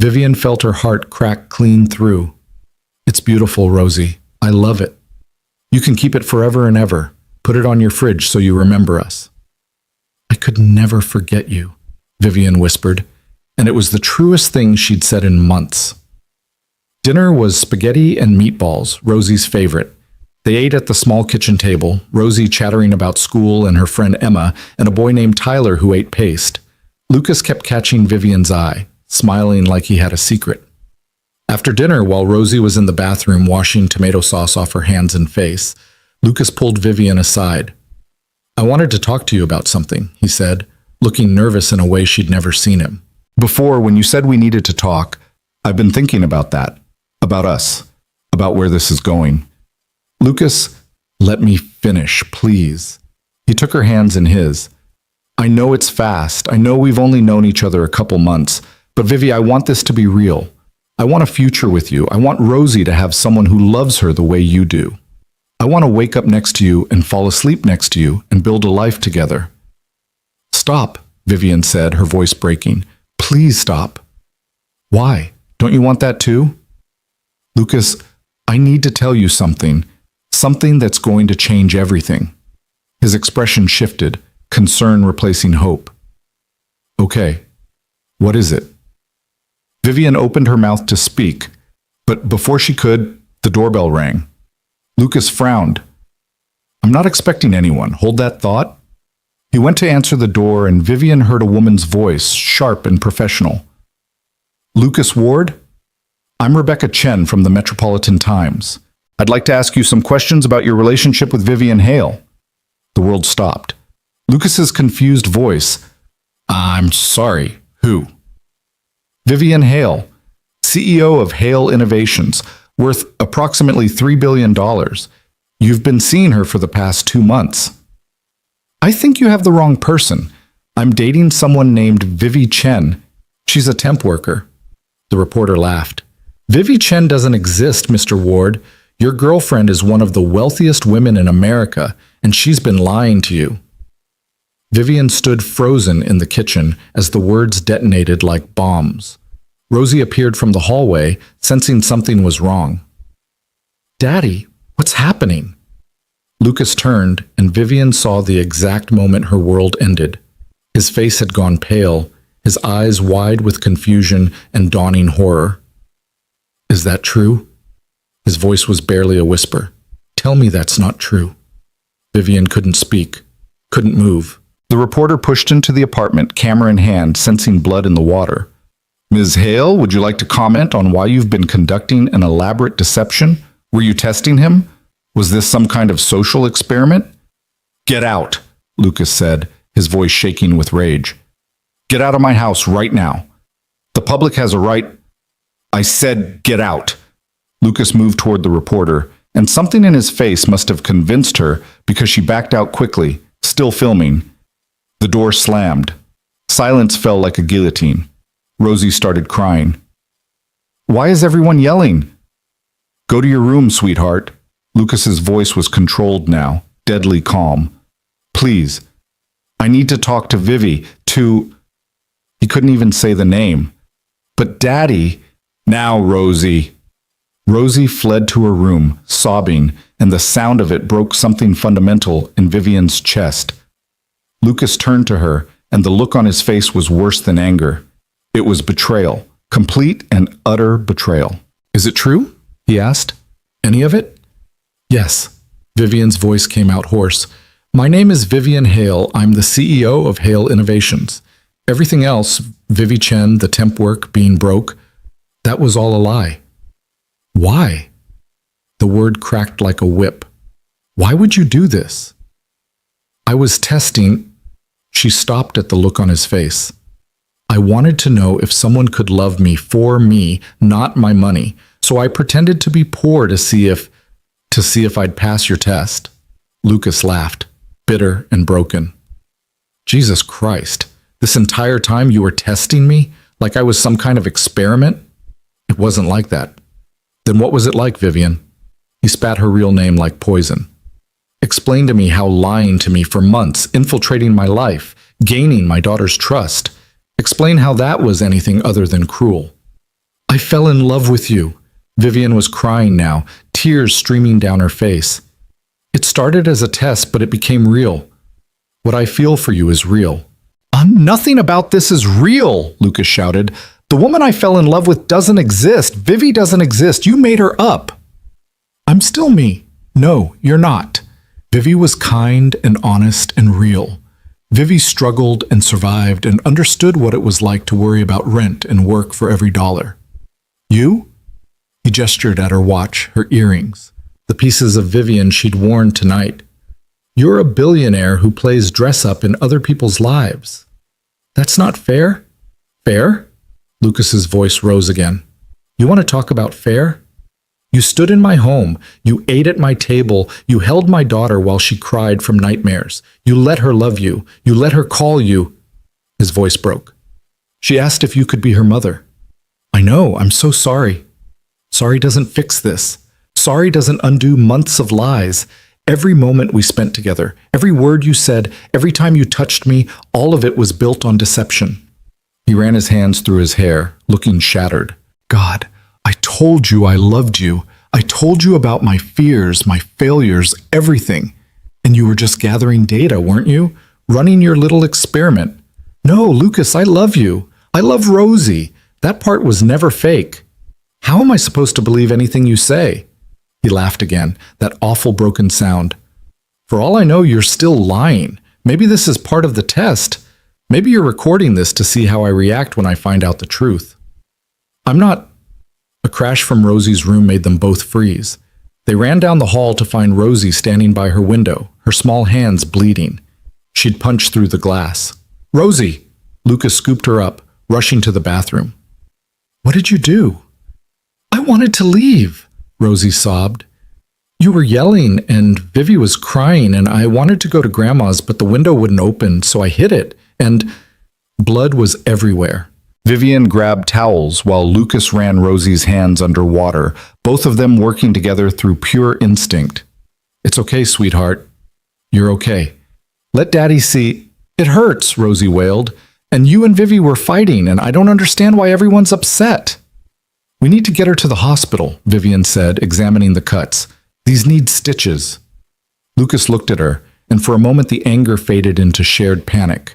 Vivian felt her heart crack clean through. It's beautiful, Rosie. I love it. You can keep it forever and ever. Put it on your fridge so you remember us. I could never forget you, Vivian whispered, and it was the truest thing she'd said in months. Dinner was spaghetti and meatballs, Rosie's favorite. They ate at the small kitchen table, Rosie chattering about school and her friend Emma, and a boy named Tyler who ate paste. Lucas kept catching Vivian's eye, smiling like he had a secret. After dinner, while Rosie was in the bathroom washing tomato sauce off her hands and face, Lucas pulled Vivian aside. I wanted to talk to you about something, he said, looking nervous in a way she'd never seen him. Before, when you said we needed to talk, I've been thinking about that, about us, about where this is going. Lucas, let me finish, please. He took her hands in his. I know it's fast. I know we've only known each other a couple months, but Vivi, I want this to be real. I want a future with you. I want Rosie to have someone who loves her the way you do. I want to wake up next to you and fall asleep next to you and build a life together. Stop, Vivian said, her voice breaking. Please stop. Why? Don't you want that too? Lucas, I need to tell you something. Something that's going to change everything. His expression shifted, concern replacing hope. Okay, what is it? Vivian opened her mouth to speak, but before she could, the doorbell rang. Lucas frowned. I'm not expecting anyone. Hold that thought. He went to answer the door, and Vivian heard a woman's voice, sharp and professional. Lucas Ward? I'm Rebecca Chen from the Metropolitan Times. I'd like to ask you some questions about your relationship with Vivian Hale. The world stopped. Lucas's confused voice. I'm sorry, who? Vivian Hale, CEO of Hale Innovations, worth approximately $3 billion. You've been seeing her for the past 2 months. I think you have the wrong person. I'm dating someone named Vivi Chen. She's a temp worker. The reporter laughed. Vivi Chen doesn't exist, Mr. Ward. Your girlfriend is one of the wealthiest women in America, and she's been lying to you. Vivian stood frozen in the kitchen as the words detonated like bombs. Rosie appeared from the hallway, sensing something was wrong. Daddy, what's happening? Lucas turned, and Vivian saw the exact moment her world ended. His face had gone pale, his eyes wide with confusion and dawning horror. Is that true? His voice was barely a whisper. Tell me that's not true. Vivian couldn't speak, couldn't move. The reporter pushed into the apartment, camera in hand, sensing blood in the water. Ms. Hale, would you like to comment on why you've been conducting an elaborate deception? Were you testing him? Was this some kind of social experiment? Get out, Lucas said, his voice shaking with rage. Get out of my house right now. The public has a right. I said get out. Lucas moved toward the reporter, and something in his face must have convinced her because she backed out quickly, still filming. The door slammed. Silence fell like a guillotine. Rosie started crying. Why is everyone yelling? Go to your room, sweetheart. Lucas's voice was controlled now, deadly calm. Please. I need to talk to Vivi, to... He couldn't even say the name. But Daddy... Now, Rosie. Rosie fled to her room, sobbing, and the sound of it broke something fundamental in Vivian's chest. Lucas turned to her, and the look on his face was worse than anger. It was betrayal, complete and utter betrayal. Is it true? He asked. Any of it? Yes. Vivian's voice came out hoarse. My name is Vivian Hale. I'm the CEO of Hale Innovations. Everything else, Vivi Chen, the temp work, being broke, that was all a lie. Why? The word cracked like a whip. Why would you do this? I was testing. She stopped at the look on his face. I wanted to know if someone could love me for me, not my money. So I pretended to be poor to see if I'd pass your test. Lucas laughed, bitter and broken. Jesus Christ, this entire time you were testing me like I was some kind of experiment? It wasn't like that. Then what was it like, Vivian? He spat her real name like poison. Explain to me how lying to me for months, infiltrating my life, gaining my daughter's trust. Explain how that was anything other than cruel. I fell in love with you. Vivian was crying now, tears streaming down her face. It started as a test, but it became real. What I feel for you is real. Nothing about this is real, Lucas shouted. The woman I fell in love with doesn't exist. Vivi doesn't exist. You made her up. I'm still me. No, you're not. Vivi was kind and honest and real. Vivi struggled and survived and understood what it was like to worry about rent and work for every dollar. You? He gestured at her watch, her earrings, the pieces of Vivian she'd worn tonight. You're a billionaire who plays dress-up in other people's lives. That's not fair? Fair? Lucas's voice rose again. You want to talk about fair? You stood in my home. You ate at my table. You held my daughter while she cried from nightmares. You let her love you. You let her call you. His voice broke. She asked if you could be her mother. I know. I'm so sorry. Sorry doesn't fix this. Sorry doesn't undo months of lies. Every moment we spent together, every word you said, every time you touched me, all of it was built on deception. He ran his hands through his hair, looking shattered. God, I told you I loved you. I told you about my fears, my failures, everything. And you were just gathering data, weren't you? Running your little experiment. No, Lucas, I love you. I love Rosie. That part was never fake. How am I supposed to believe anything you say? He laughed again, that awful broken sound. For all I know, you're still lying. Maybe this is part of the test. Maybe you're recording this to see how I react when I find out the truth. I'm not... A crash from Rosie's room made them both freeze. They ran down the hall to find Rosie standing by her window, her small hands bleeding. She'd punched through the glass. Rosie! Lucas scooped her up, rushing to the bathroom. What did you do? I wanted to leave, Rosie sobbed. You were yelling, and Vivi was crying, and I wanted to go to Grandma's, but the window wouldn't open, so I hid it. And blood was everywhere. Vivian grabbed towels while Lucas ran Rosie's hands under water, both of them working together through pure instinct. It's okay, sweetheart. You're okay. Let Daddy see. It hurts, Rosie wailed. And you and Vivi were fighting, and I don't understand why everyone's upset. We need to get her to the hospital, Vivian said, examining the cuts. These need stitches. Lucas looked at her, and for a moment the anger faded into shared panic.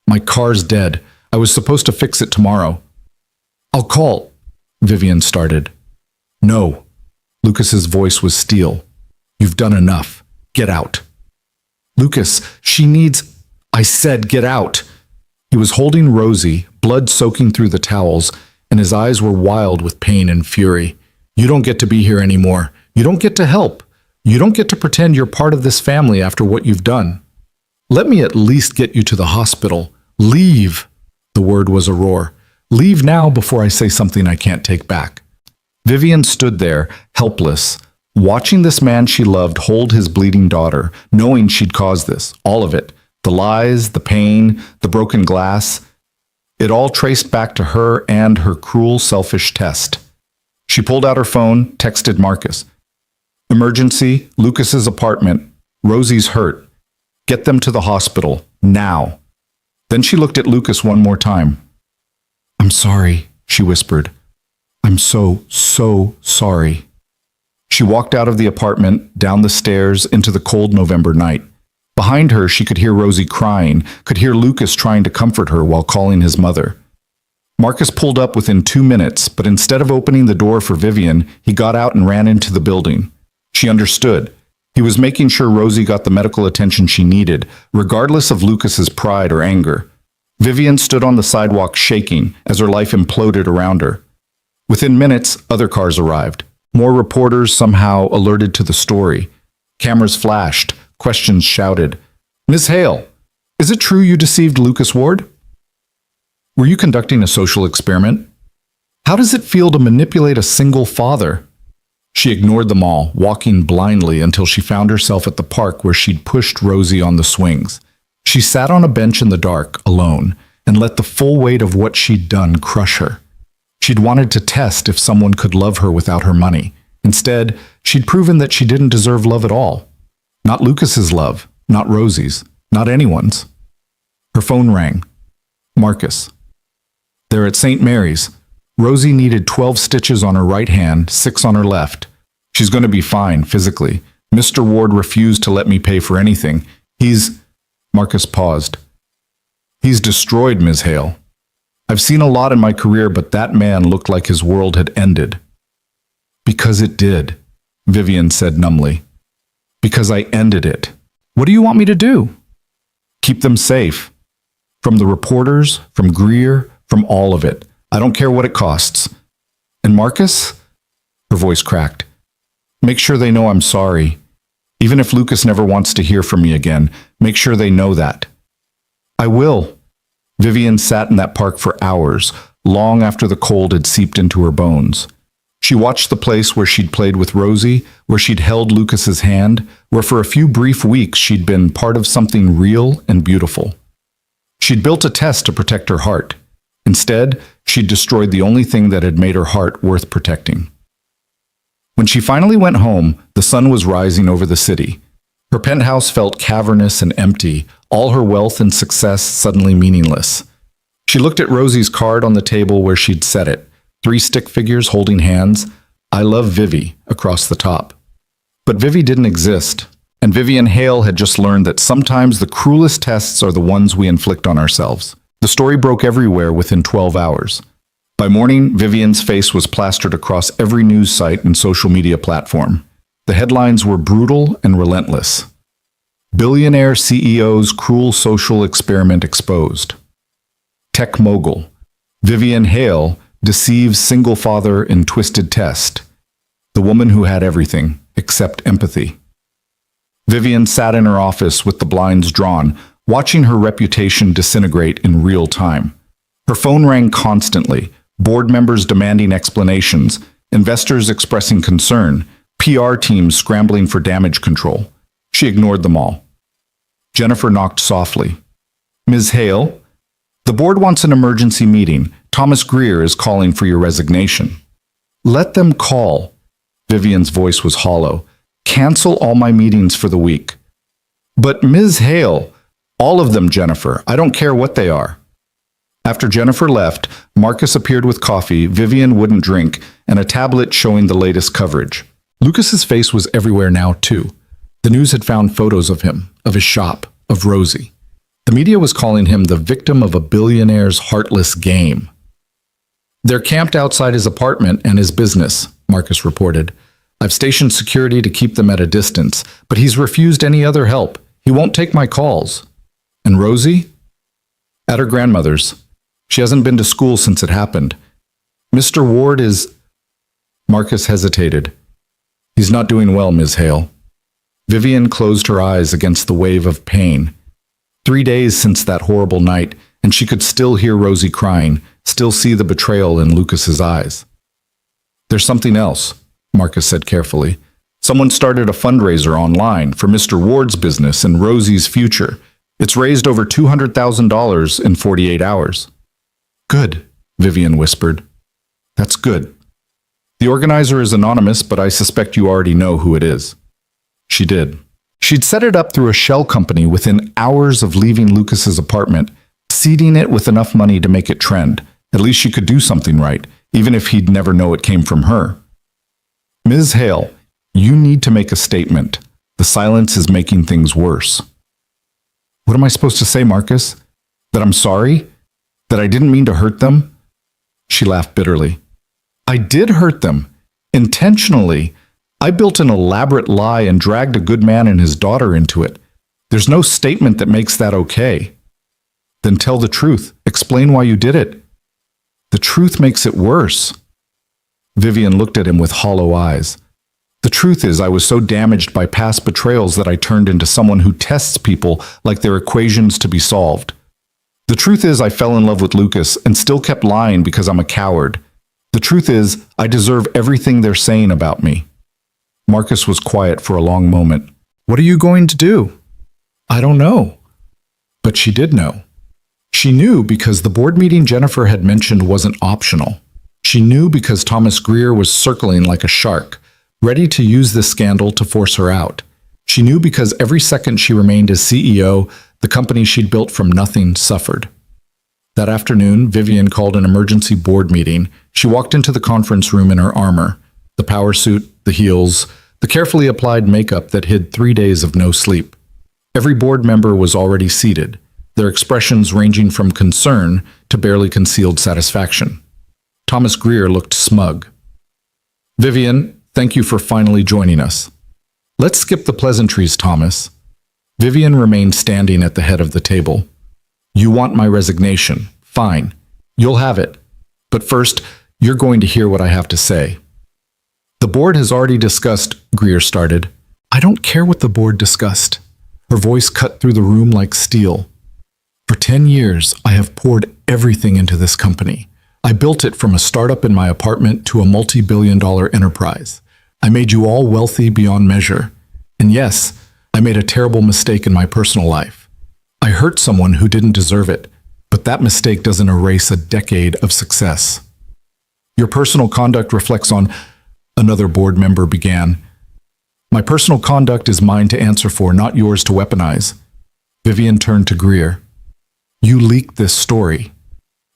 My car's dead. I was supposed to fix it tomorrow. I'll call, Vivian started. No. Lucas's voice was steel. You've done enough. Get out. Lucas, she needs... I said get out. He was holding Rosie, blood soaking through the towels, and his eyes were wild with pain and fury. You don't get to be here anymore. You don't get to help. You don't get to pretend you're part of this family after what you've done. Let me at least get you to the hospital. Leave. The word was a roar. Leave now before I say something I can't take back. Vivian stood there, helpless, watching this man she loved hold his bleeding daughter, knowing she'd caused this, all of it. The lies, the pain, the broken glass. It all traced back to her and her cruel, selfish test. She pulled out her phone, texted Marcus. Emergency, Lucas's apartment. Rosie's hurt. Get them to the hospital. Now. Then she looked at Lucas one more time. "I'm sorry," she whispered. "I'm so sorry." She walked out of the apartment, down the stairs, into the cold November night. Behind her, she could hear Rosie crying, could hear Lucas trying to comfort her while calling his mother. Marcus pulled up within 2 minutes, but instead of opening the door for Vivian, he got out and ran into the building. She understood. He was making sure Rosie got the medical attention she needed, regardless of Lucas's pride or anger. Vivian stood on the sidewalk shaking as her life imploded around her. Within minutes, other cars arrived. More reporters somehow alerted to the story. Cameras flashed, questions shouted. "Ms. Hale, is it true you deceived Lucas Ward? Were you conducting a social experiment? How does it feel to manipulate a single father?" She ignored them all, walking blindly until she found herself at the park where she'd pushed Rosie on the swings. She sat on a bench in the dark, alone, and let the full weight of what she'd done crush her. She'd wanted to test if someone could love her without her money. Instead, she'd proven that she didn't deserve love at all. Not Lucas's love, not Rosie's, not anyone's. Her phone rang. Marcus. There at St. Mary's. Rosie needed 12 stitches on her right hand, 6 on her left. She's going to be fine, physically. Mr. Ward refused to let me pay for anything. Marcus paused. "He's destroyed, Ms. Hale. I've seen a lot in my career, but that man looked like his world had ended." "Because it did," Vivian said numbly. "Because I ended it. What do you want me to do?" "Keep them safe. From the reporters, from Greer, from all of it. I don't care what it costs. And Marcus?" Her voice cracked. "Make sure they know I'm sorry. Even if Lucas never wants to hear from me again, make sure they know that." "I will." Vivian sat in that park for hours, long after the cold had seeped into her bones. She watched the place where she'd played with Rosie, where she'd held Lucas's hand, where for a few brief weeks she'd been part of something real and beautiful. She'd built a test to protect her heart. Instead, she'd destroyed the only thing that had made her heart worth protecting. When she finally went home, the sun was rising over the city. Her penthouse felt cavernous and empty, all her wealth and success suddenly meaningless. She looked at Rosie's card on the table where she'd set it, 3 stick figures holding hands, "I love Vivi," across the top. But Vivi didn't exist, and Vivian Hale had just learned that sometimes the cruelest tests are the ones we inflict on ourselves. The story broke everywhere within 12 hours. By morning, Vivian's face was plastered across every news site and social media platform. The headlines were brutal and relentless. Billionaire CEO's cruel social experiment exposed. Tech mogul. Vivian Hale deceives single father in twisted test. The woman who had everything except empathy. Vivian sat in her office with the blinds drawn, watching her reputation disintegrate in real time. Her phone rang constantly, board members demanding explanations, investors expressing concern, PR teams scrambling for damage control. She ignored them all. Jennifer knocked softly. "Ms. Hale, the board wants an emergency meeting. Thomas Greer is calling for your resignation." "Let them call." Vivian's voice was hollow. "Cancel all my meetings for the week." "But Ms. Hale," "All of them, Jennifer. I don't care what they are." After Jennifer left, Marcus appeared with coffee Vivian wouldn't drink and a tablet showing the latest coverage. Lucas's face was everywhere now, too. The news had found photos of him, of his shop, of Rosie. The media was calling him the victim of a billionaire's heartless game. "They're camped outside his apartment and his business," Marcus reported. "I've stationed security to keep them at a distance, but he's refused any other help. He won't take my calls." "And Rosie?" "At her grandmother's. She hasn't been to school since it happened. Mr. Ward is—" Marcus hesitated. "He's not doing well, Ms. Hale." Vivian closed her eyes against the wave of pain. 3 days since that horrible night, and she could still hear Rosie crying, still see the betrayal in Lucas's eyes. "There's something else," Marcus said carefully. "Someone started a fundraiser online for Mr. Ward's business and Rosie's future. It's raised over $200,000 in 48 hours. "Good," Vivian whispered. "That's good. The organizer is anonymous, but I suspect you already know who it is." She did. She'd set it up through a shell company within hours of leaving Lucas's apartment, seeding it with enough money to make it trend. At least she could do something right, even if he'd never know it came from her. Ms. Hale, you need to make a statement. The silence is making things worse. What am I supposed to say, Marcus? That I'm sorry? That I didn't mean to hurt them? She laughed bitterly. I did hurt them. Intentionally. I built an elaborate lie and dragged a good man and his daughter into it. There's no statement that makes that okay. Then tell the truth. Explain why you did it. The truth makes it worse. Vivian looked at him with hollow eyes. The truth is, I was so damaged by past betrayals that I turned into someone who tests people like they're equations to be solved. The truth is, I fell in love with Lucas and still kept lying because I'm a coward. The truth is, I deserve everything they're saying about me. Marcus was quiet for a long moment. What are you going to do? I don't know. But she did know. She knew because the board meeting Jennifer had mentioned wasn't optional. She knew because Thomas Greer was circling like a shark, ready to use this scandal to force her out. She knew because every second she remained as CEO, the company she'd built from nothing suffered. That afternoon, Vivian called an emergency board meeting. She walked into the conference room in her armor, the power suit, the heels, the carefully applied makeup that hid 3 days of no sleep. Every board member was already seated, their expressions ranging from concern to barely concealed satisfaction. Thomas Greer looked smug. Vivian, thank you for finally joining us. Let's skip the pleasantries, Thomas. Vivian remained standing at the head of the table. You want my resignation. Fine. You'll have it. But first, you're going to hear what I have to say. The board has already discussed, Greer started. I don't care what the board discussed. Her voice cut through the room like steel. For 10 years, I have poured everything into this company. I built it from a startup in my apartment to a multi-billion-dollar enterprise. I made you all wealthy beyond measure. And yes, I made a terrible mistake in my personal life. I hurt someone who didn't deserve it, but that mistake doesn't erase a decade of success. Your personal conduct reflects on, another board member began. My personal conduct is mine to answer for, not yours to weaponize. Vivian turned to Greer. You leaked this story.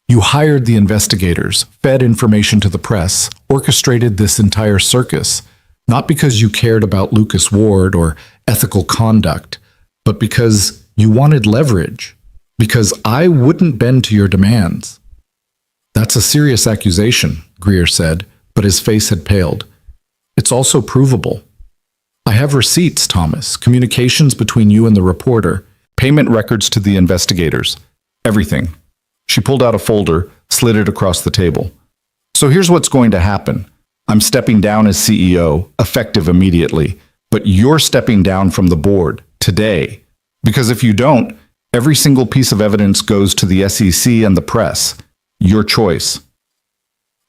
You hired the investigators, fed information to the press, orchestrated this entire circus, not because you cared about Lucas Ward or ethical conduct, but because you wanted leverage, because I wouldn't bend to your demands. That's a serious accusation, Greer said, but his face had paled. It's also provable. I have receipts, Thomas, communications between you and the reporter, payment records to the investigators, everything. She pulled out a folder, slid it across the table. So here's what's going to happen. I'm stepping down as CEO, effective immediately, but you're stepping down from the board today. Because if you don't, every single piece of evidence goes to the SEC and the press. Your choice.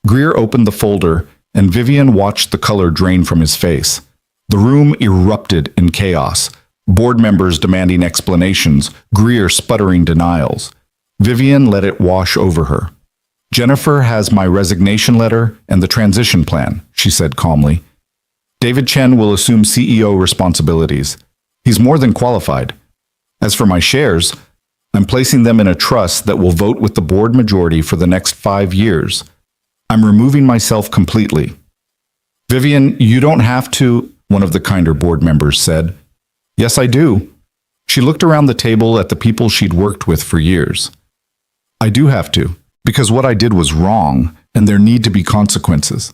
Greer opened the folder, and Vivian watched the color drain from his face. The room erupted in chaos. Board members demanding explanations, Greer sputtering denials. Vivian let it wash over her. Jennifer has my resignation letter and the transition plan, she said calmly. David Chen will assume CEO responsibilities. He's more than qualified. As for my shares, I'm placing them in a trust that will vote with the board majority for the next 5 years. I'm removing myself completely. Vivian, you don't have to, one of the kinder board members said. Yes, I do. She looked around the table at the people she'd worked with for years. I do have to, because what I did was wrong, and there need to be consequences.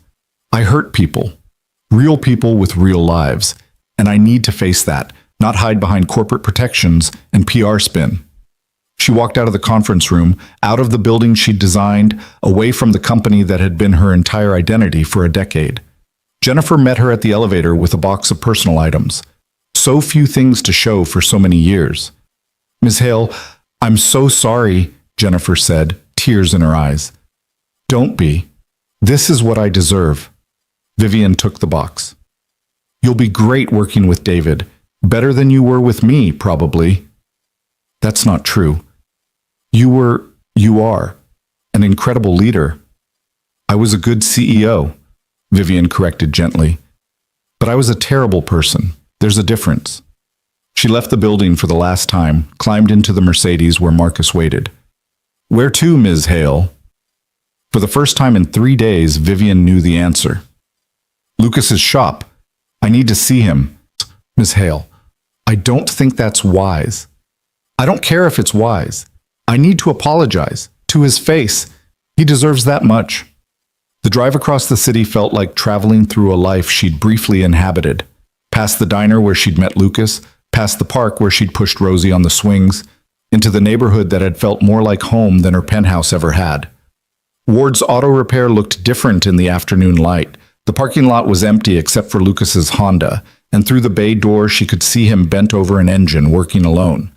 I hurt people, real people with real lives, and I need to face that, not hide behind corporate protections and PR spin. She walked out of the conference room, out of the building she'd designed, away from the company that had been her entire identity for a decade. Jennifer met her at the elevator with a box of personal items. So few things to show for so many years. Ms. Hale, I'm so sorry, Jennifer said, tears in her eyes. Don't be. This is what I deserve. Vivian took the box. You'll be great working with David. Better than you were with me, probably. That's not true. You are, an incredible leader. I was a good CEO, Vivian corrected gently. But I was a terrible person. There's a difference. She left the building for the last time, climbed into the Mercedes where Marcus waited. "Where to, Ms. Hale?" For the first time in 3 days, Vivian knew the answer. "Lucas's shop. I need to see him." "Ms. Hale, I don't think that's wise." "I don't care if it's wise. I need to apologize. To his face. He deserves that much." The drive across the city felt like traveling through a life she'd briefly inhabited. Past the diner where she'd met Lucas, past the park where she'd pushed Rosie on the swings, into the neighborhood that had felt more like home than her penthouse ever had. Ward's auto repair looked different in the afternoon light. The parking lot was empty except for Lucas's Honda, and through the bay door she could see him bent over an engine working alone.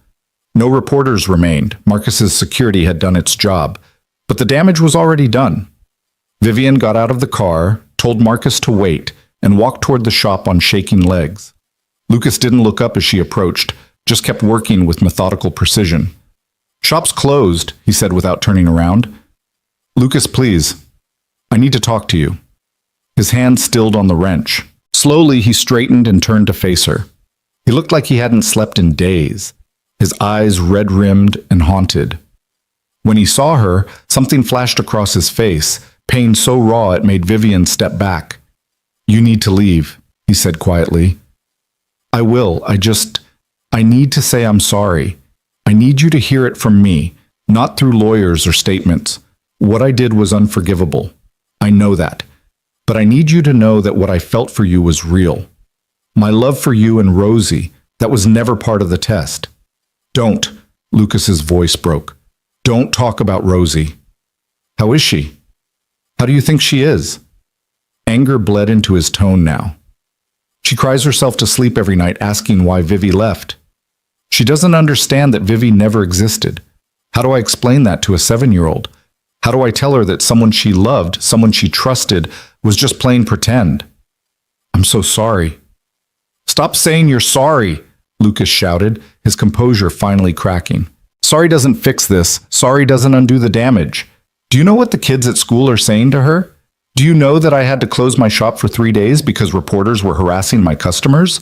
No reporters remained. Marcus's security had done its job, but the damage was already done. Vivian got out of the car, told Marcus to wait, and walked toward the shop on shaking legs. Lucas didn't look up as she approached, just kept working with methodical precision. "Shop's closed," he said without turning around. "Lucas, please. I need to talk to you." His hand stilled on the wrench. Slowly, he straightened and turned to face her. He looked like he hadn't slept in days, his eyes red-rimmed and haunted. When he saw her, something flashed across his face, pain so raw it made Vivian step back. "You need to leave," he said quietly. "I will. I need to say I'm sorry. I need you to hear it from me, not through lawyers or statements. What I did was unforgivable. I know that. But I need you to know that what I felt for you was real. My love for you and Rosie, that was never part of the test." "Don't," Lucas's voice broke. "Don't talk about Rosie." "How is she? How do you think she is?" Anger bled into his tone now. "She cries herself to sleep every night asking why Vivi left. She doesn't understand that Vivi never existed. How do I explain that to a 7-year-old? How do I tell her that someone she loved, someone she trusted, was just plain pretend? I'm so sorry." "Stop saying you're sorry," Lucas shouted, his composure finally cracking. "Sorry doesn't fix this. Sorry doesn't undo the damage. Do you know what the kids at school are saying to her? Do you know that I had to close my shop for 3 days because reporters were harassing my customers?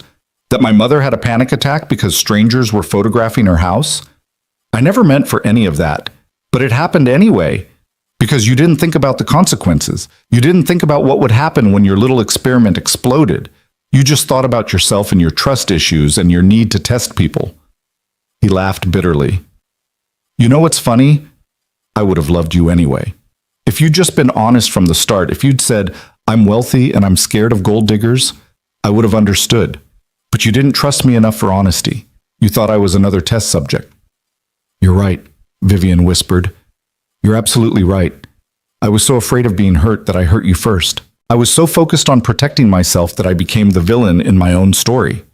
That my mother had a panic attack because strangers were photographing her house? I never meant for any of that, but it happened anyway. Because you didn't think about the consequences. You didn't think about what would happen when your little experiment exploded. You just thought about yourself and your trust issues and your need to test people." He laughed bitterly. "You know what's funny? I would have loved you anyway. If you'd just been honest from the start, if you'd said, 'I'm wealthy and I'm scared of gold diggers,' I would have understood. But you didn't trust me enough for honesty. You thought I was another test subject." "You're right," Vivian whispered. "You're absolutely right. I was so afraid of being hurt that I hurt you first. I was so focused on protecting myself that I became the villain in my own story."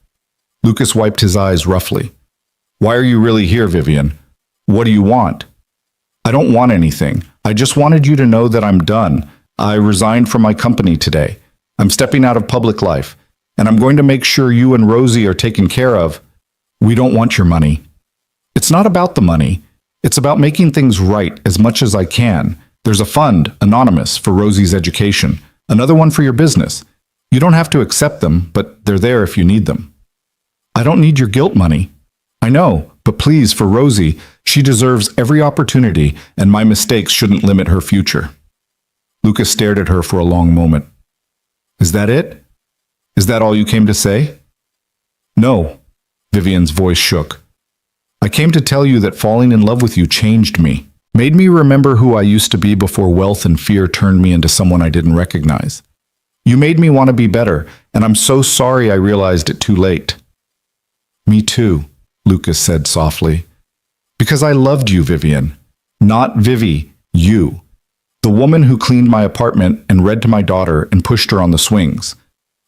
Lucas wiped his eyes roughly. "Why are you really here, Vivian? What do you want?" "I don't want anything. I just wanted you to know that I'm done. I resigned from my company today. I'm stepping out of public life, and I'm going to make sure you and Rosie are taken care of. We don't want your money." "It's not about the money. It's about making things right as much as I can. There's a fund, anonymous, for Rosie's education. Another one for your business. You don't have to accept them, but they're there if you need them." "I don't need your guilt money." "I know, but please, for Rosie, she deserves every opportunity, and my mistakes shouldn't limit her future." Lucas stared at her for a long moment. "Is that it? Is that all you came to say?" "No." Vivian's voice shook. "I came to tell you that falling in love with you changed me, made me remember who I used to be before wealth and fear turned me into someone I didn't recognize. You made me want to be better, and I'm so sorry I realized it too late." "Me too," Lucas said softly. "Because I loved you, Vivian. Not Vivi, you. The woman who cleaned my apartment and read to my daughter and pushed her on the swings.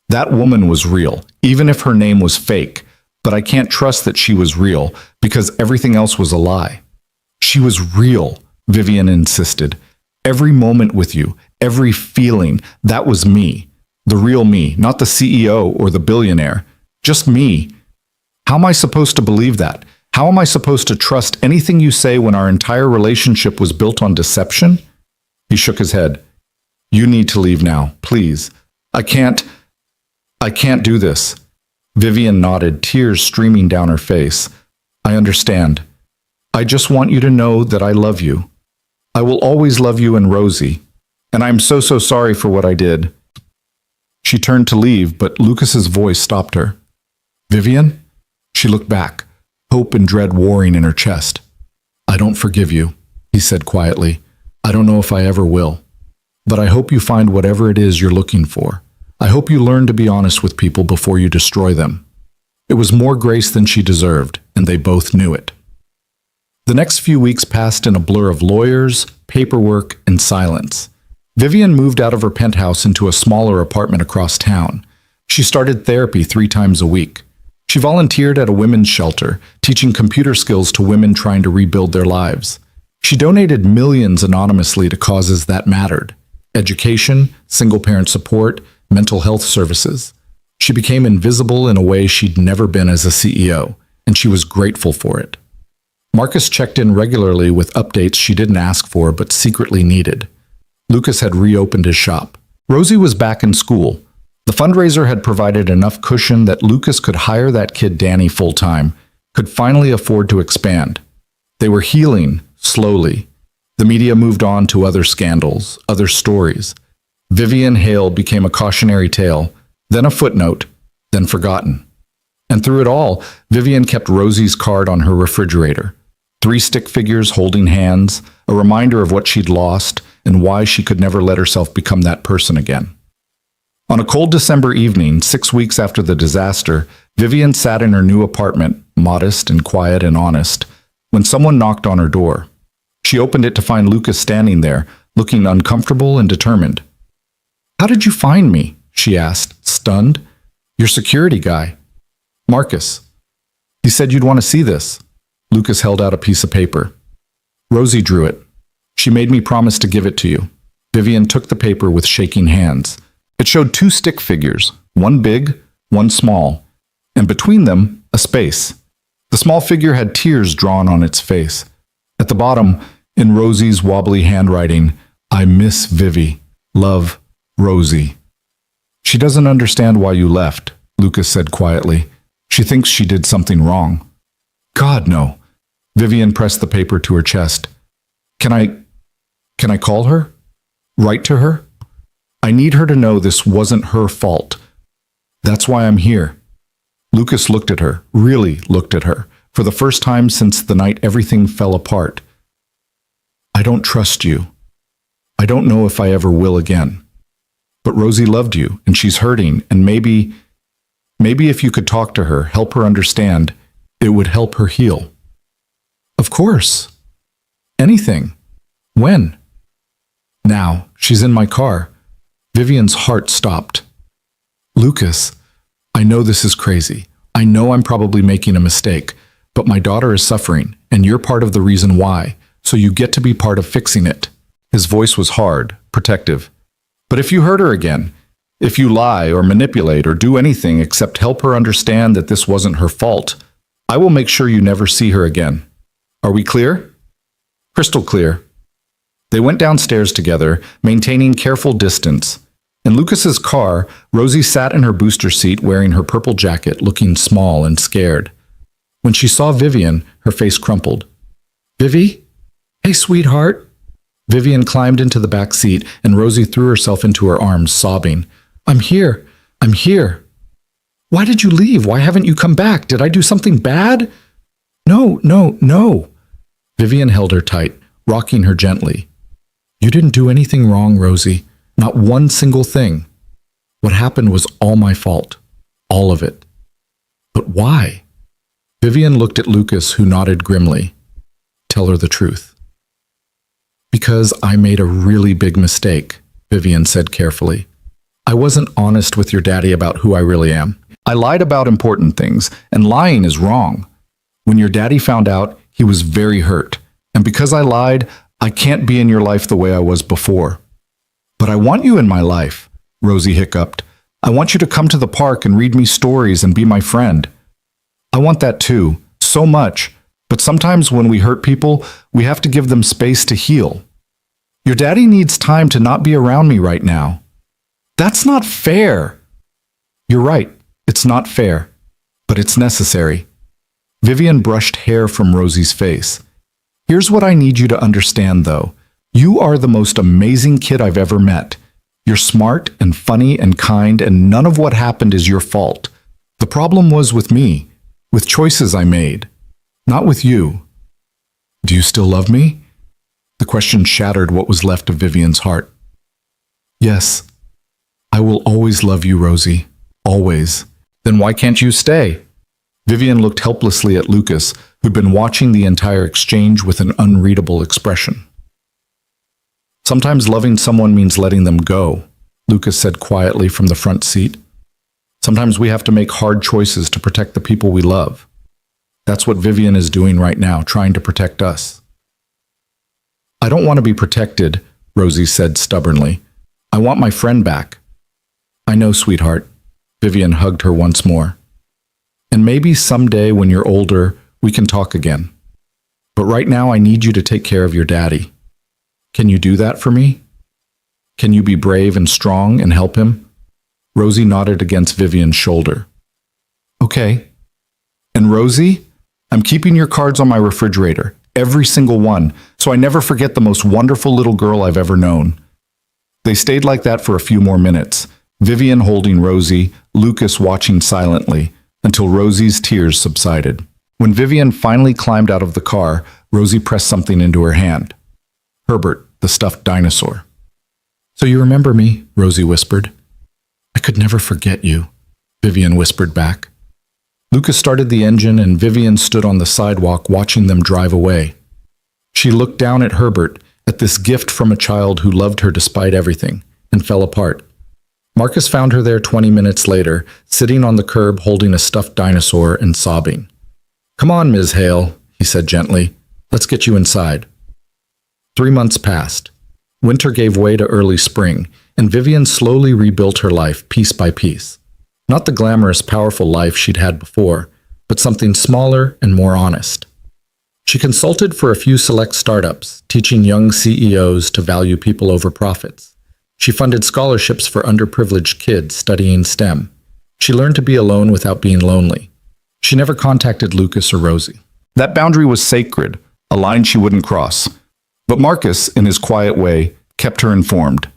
That woman was real, even if her name was fake. But I can't trust that she was real, because everything else was a lie." "She was real," Vivian insisted. "Every moment with you, every feeling, that was me. The real me, not the CEO or the billionaire. Just me. How am I supposed to believe that? How am I supposed to trust anything you say when our entire relationship was built on deception?" He shook his head. "You need to leave now, please. I can't do this." Vivian nodded, tears streaming down her face. I understand. I just want you to know that I love you. I will always love you and Rosie. And I'm so sorry for what I did. She turned to leave, but Lucas's voice stopped her. Vivian? She looked back, hope and dread warring in her chest. I don't forgive you, he said quietly. I don't know if I ever will. But I hope you find whatever it is you're looking for. I hope you learn to be honest with people before you destroy them. It was more grace than she deserved, and they both knew it. The next few weeks passed in a blur of lawyers, paperwork, and silence. Vivian moved out of her penthouse into a smaller apartment across town. She started therapy 3 times a week. She volunteered at a women's shelter, teaching computer skills to women trying to rebuild their lives. She donated millions anonymously to causes that mattered: education, single-parent support, mental health services. She became invisible in a way she'd never been as a CEO, and she was grateful for it. Marcus checked in regularly with updates she didn't ask for but secretly needed. Lucas had reopened his shop. Rosie was back in school. The fundraiser had provided enough cushion that Lucas could hire that kid Danny full-time, could finally afford to expand. They were healing, slowly. The media moved on to other scandals, other stories. Vivian Hale became a cautionary tale, then a footnote, then forgotten. And through it all, Vivian kept Rosie's card on her refrigerator. 3 stick figures holding hands, a reminder of what she'd lost and why she could never let herself become that person again. On a cold December evening, 6 weeks after the disaster, Vivian sat in her new apartment, modest and quiet and honest, when someone knocked on her door. She opened it to find Lucas standing there, looking uncomfortable and determined. "How did you find me?" she asked, stunned. "Your security guy." "Marcus. He said you'd want to see this." Lucas held out a piece of paper. "Rosie drew it. She made me promise to give it to you." Vivian took the paper with shaking hands. It showed 2 stick figures, one big, one small, and between them, a space. The small figure had tears drawn on its face. At the bottom, in Rosie's wobbly handwriting, "I miss Vivi. Love, Rosie." "She doesn't understand why you left," Lucas said quietly. "She thinks she did something wrong." "God, no." Vivian pressed the paper to her chest. Can I call her? Write to her? I need her to know this wasn't her fault. That's why I'm here." Lucas looked at her, really looked at her, for the first time since the night everything fell apart. "I don't trust you. I don't know if I ever will again. But Rosie loved you, and she's hurting, and maybe if you could talk to her, help her understand, it would help her heal." "Of course. Anything. When?" "Now. She's in my car." Vivian's heart stopped. "Lucas, I know this is crazy. I know I'm probably making a mistake, but my daughter is suffering, and you're part of the reason why, so you get to be part of fixing it." His voice was hard, protective. "But if you hurt her again, if you lie or manipulate or do anything except help her understand that this wasn't her fault, I will make sure you never see her again. Are we clear?" "Crystal clear." They went downstairs together, maintaining careful distance. In Lucas's car, Rosie sat in her booster seat wearing her purple jacket, looking small and scared. When she saw Vivian, her face crumpled. "Vivi? Hey, sweetheart." Vivian climbed into the back seat, and Rosie threw herself into her arms, sobbing. "I'm here. I'm here." "Why did you leave? Why haven't you come back? Did I do something bad?" No. Vivian held her tight, rocking her gently. "You didn't do anything wrong, Rosie. Not one single thing. What happened was all my fault. All of it." "But why?" Vivian looked at Lucas, who nodded grimly. "Tell her the truth." "Because I made a really big mistake," Vivian said carefully. "I wasn't honest with your daddy about who I really am. I lied about important things, and lying is wrong. When your daddy found out, he was very hurt. And because I lied, I can't be in your life the way I was before." "But I want you in my life," Rosie hiccuped. "I want you to come to the park and read me stories and be my friend." "I want that too, so much. But sometimes when we hurt people, we have to give them space to heal. Your daddy needs time to not be around me right now." "That's not fair." "You're right. It's not fair. but it's necessary. Vivian brushed hair from Rosie's face. Here's what I need you to understand, though. You are the most amazing kid I've ever met. You're smart and funny and kind, and none of what happened is your fault. The problem was with me, with choices I made, not with you. Do you still love me? The question shattered what was left of Vivian's heart. Yes, I will always love you, Rosie. Always. Then why can't you stay? Vivian looked helplessly at Lucas, who'd been watching the entire exchange with an unreadable expression. Sometimes loving someone means letting them go, Lucas said quietly from the front seat. Sometimes we have to make hard choices to protect the people we love. That's what Vivian is doing right now, trying to protect us. I don't want to be protected, Rosie said stubbornly. I want my friend back. I know, sweetheart. Vivian hugged her once more. And maybe someday when you're older, we can talk again. But right now I need you to take care of your daddy. Can you do that for me? Can you be brave and strong and help him? Rosie nodded against Vivian's shoulder. Okay. And Rosie, I'm keeping your cards on my refrigerator, every single one, so I never forget the most wonderful little girl I've ever known. They stayed like that for a few more minutes, Vivian holding Rosie, Lucas watching silently, until Rosie's tears subsided. When Vivian finally climbed out of the car, Rosie pressed something into her hand. Herbert, the stuffed dinosaur. So you remember me, Rosie whispered. I could never forget you, Vivian whispered back. Lucas started the engine and Vivian stood on the sidewalk watching them drive away. She looked down at Herbert, at this gift from a child who loved her despite everything, and fell apart. Marcus found her there 20 minutes later, sitting on the curb holding a stuffed dinosaur and sobbing. Come on, Ms. Hale, he said gently. Let's get you inside. 3 months passed. Winter gave way to early spring, and Vivian slowly rebuilt her life piece by piece. Not the glamorous, powerful life she'd had before, but something smaller and more honest. She consulted for a few select startups, teaching young CEOs to value people over profits. She funded scholarships for underprivileged kids studying STEM. She learned to be alone without being lonely. She never contacted Lucas or Rosie. That boundary was sacred, a line she wouldn't cross. But Marcus, in his quiet way, kept her informed.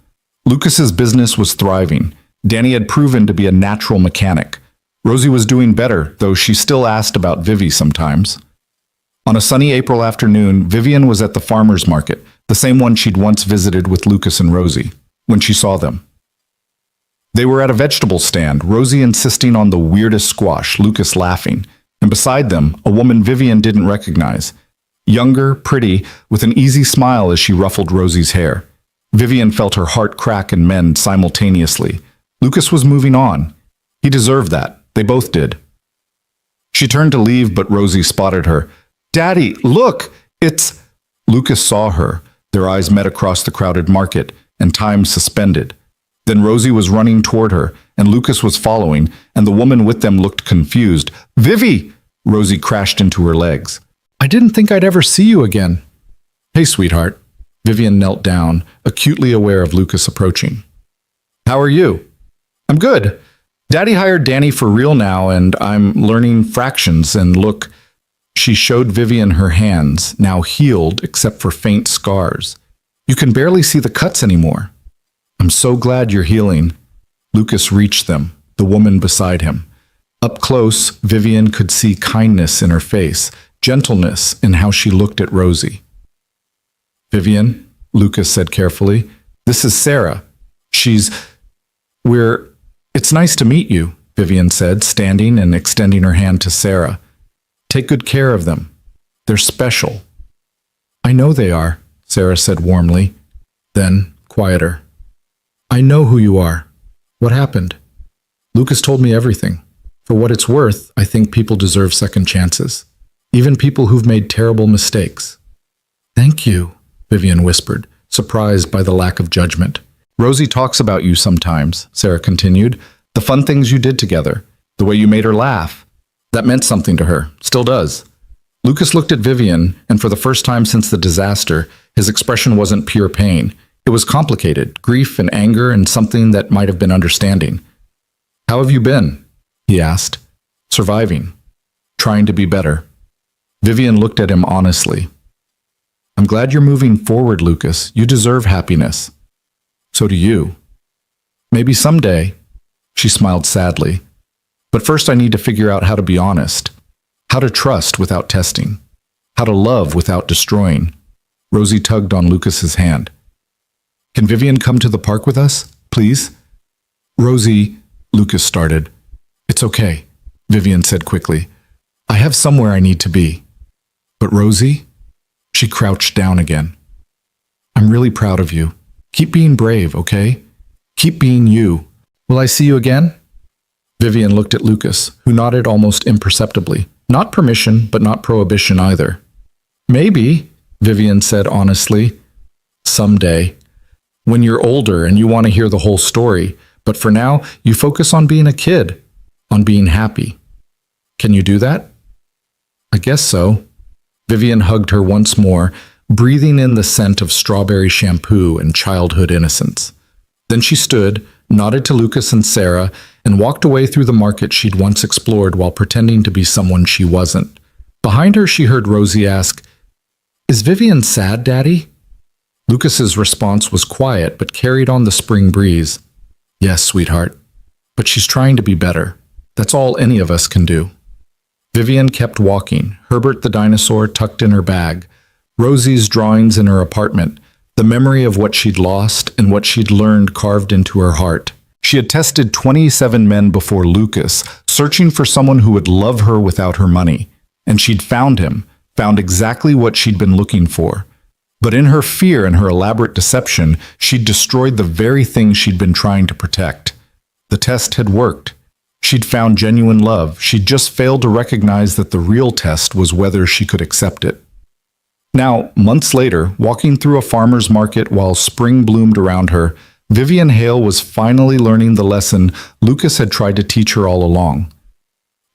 Lucas's business was thriving. Danny had proven to be a natural mechanic. Rosie was doing better, though she still asked about Vivi sometimes. On a sunny April afternoon, Vivian was at the farmer's market, the same one she'd once visited with Lucas and Rosie, when she saw them. They were at a vegetable stand, Rosie insisting on the weirdest squash, Lucas laughing, and beside them, a woman Vivian didn't recognize. Younger, pretty, with an easy smile as she ruffled Rosie's hair. Vivian felt her heart crack and mend simultaneously. Lucas was moving on. He deserved that. They both did. She turned to leave, but Rosie spotted her. Daddy, look! It's... Lucas saw her. Their eyes met across the crowded market, and time suspended. Then Rosie was running toward her, and Lucas was following, and the woman with them looked confused. Vivi! Rosie crashed into her legs. I didn't think I'd ever see you again. Hey, sweetheart. Vivian knelt down, acutely aware of Lucas approaching. How are you? I'm good. Daddy hired Danny for real now, and I'm learning fractions, and look, she showed Vivian her hands, now healed except for faint scars. You can barely see the cuts anymore. I'm so glad you're healing. Lucas reached them, the woman beside him. Up close, Vivian could see kindness in her face, gentleness in how she looked at Rosie. Vivian, Lucas said carefully, this is Sarah. It's nice to meet you, Vivian said, standing and extending her hand to Sarah. Take good care of them. They're special. I know they are, Sarah said warmly. Then, quieter. I know who you are. What happened? Lucas told me everything. For what it's worth, I think people deserve second chances. Even people who've made terrible mistakes. Thank you, Vivian whispered, surprised by the lack of judgment. Rosie talks about you sometimes, Sarah continued. The fun things you did together. The way you made her laugh. That meant something to her. Still does. Lucas looked at Vivian, and for the first time since the disaster, his expression wasn't pure pain. It was complicated, grief and anger and something that might have been understanding. How have you been? He asked. surviving, trying to be better. Vivian looked at him honestly. I'm glad you're moving forward, Lucas. You deserve happiness. So do you. Maybe someday, she smiled sadly. But first I need to figure out how to be honest, how to trust without testing, how to love without destroying. Rosie tugged on Lucas's hand. Can Vivian come to the park with us, please? Rosie, Lucas started. It's okay, Vivian said quickly. I have somewhere I need to be. But Rosie? She crouched down again. I'm really proud of you. Keep being brave, okay? Keep being you. Will I see you again? Vivian looked at Lucas, who nodded almost imperceptibly. Not permission, but not prohibition either. Maybe, Vivian said honestly. Someday. When you're older and you want to hear the whole story, but for now, you focus on being a kid, on being happy. Can you do that? I guess so. Vivian hugged her once more, breathing in the scent of strawberry shampoo and childhood innocence. Then she stood, nodded to Lucas and Sarah, and walked away through the market she'd once explored while pretending to be someone she wasn't. Behind her, she heard Rosie ask, Is Vivian sad, Daddy? Lucas's response was quiet but carried on the spring breeze. Yes, sweetheart, but she's trying to be better. That's all any of us can do. Vivian kept walking, Herbert the dinosaur tucked in her bag, Rosie's drawings in her apartment, the memory of what she'd lost and what she'd learned carved into her heart. She had tested 27 men before Lucas, searching for someone who would love her without her money. And she'd found him, found exactly what she'd been looking for. But in her fear and her elaborate deception, she'd destroyed the very thing she'd been trying to protect. The test had worked. She'd found genuine love. She'd just failed to recognize that the real test was whether she could accept it. Now, months later, walking through a farmer's market while spring bloomed around her, Vivian Hale was finally learning the lesson Lucas had tried to teach her all along.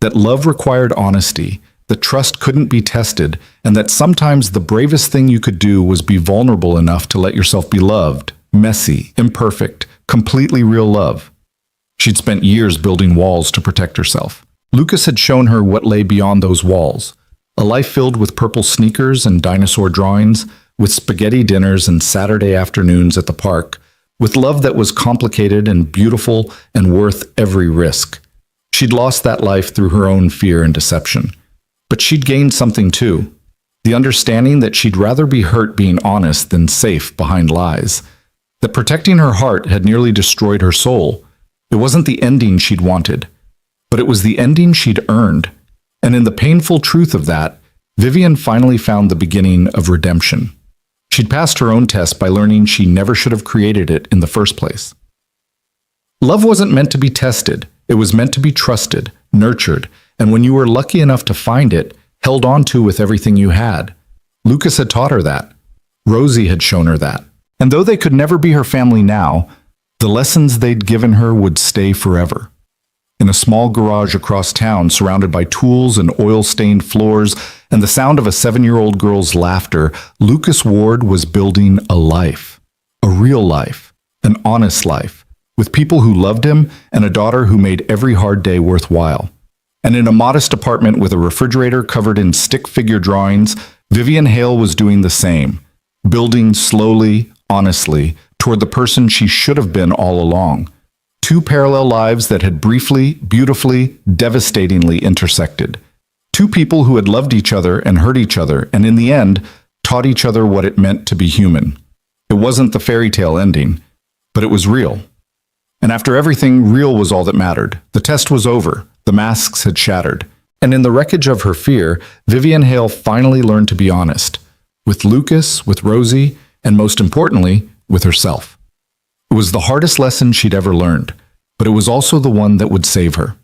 That love required honesty, that trust couldn't be tested, and that sometimes the bravest thing you could do was be vulnerable enough to let yourself be loved, messy, imperfect, completely real love. She'd spent years building walls to protect herself. Lucas had shown her what lay beyond those walls. A life filled with purple sneakers and dinosaur drawings, with spaghetti dinners and Saturday afternoons at the park, with love that was complicated and beautiful and worth every risk. She'd lost that life through her own fear and deception. But she'd gained something too. The understanding that she'd rather be hurt being honest than safe behind lies. That protecting her heart had nearly destroyed her soul. It wasn't the ending she'd wanted, but it was the ending she'd earned. And in the painful truth of that, Vivian finally found the beginning of redemption. She'd passed her own test by learning she never should have created it in the first place. Love wasn't meant to be tested. It was meant to be trusted, nurtured, and when you were lucky enough to find it, held on to with everything you had. Lucas had taught her that. Rosie had shown her that. And though they could never be her family now, the lessons they'd given her would stay forever. In a small garage across town, surrounded by tools and oil-stained floors and the sound of a 7-year-old girl's laughter, Lucas Ward was building a life. A real life. An honest life. With people who loved him and a daughter who made every hard day worthwhile. And in a modest apartment with a refrigerator covered in stick figure drawings, Vivian Hale was doing the same. Building slowly, honestly, toward the person she should have been all along. 2 parallel lives that had briefly, beautifully, devastatingly intersected. 2 people who had loved each other and hurt each other, and in the end, taught each other what it meant to be human. It wasn't the fairy tale ending, but it was real. And after everything, real was all that mattered. The test was over. The masks had shattered. And in the wreckage of her fear, Vivian Hale finally learned to be honest. With Lucas, with Rosie, and most importantly, with herself. It was the hardest lesson she'd ever learned, but it was also the one that would save her.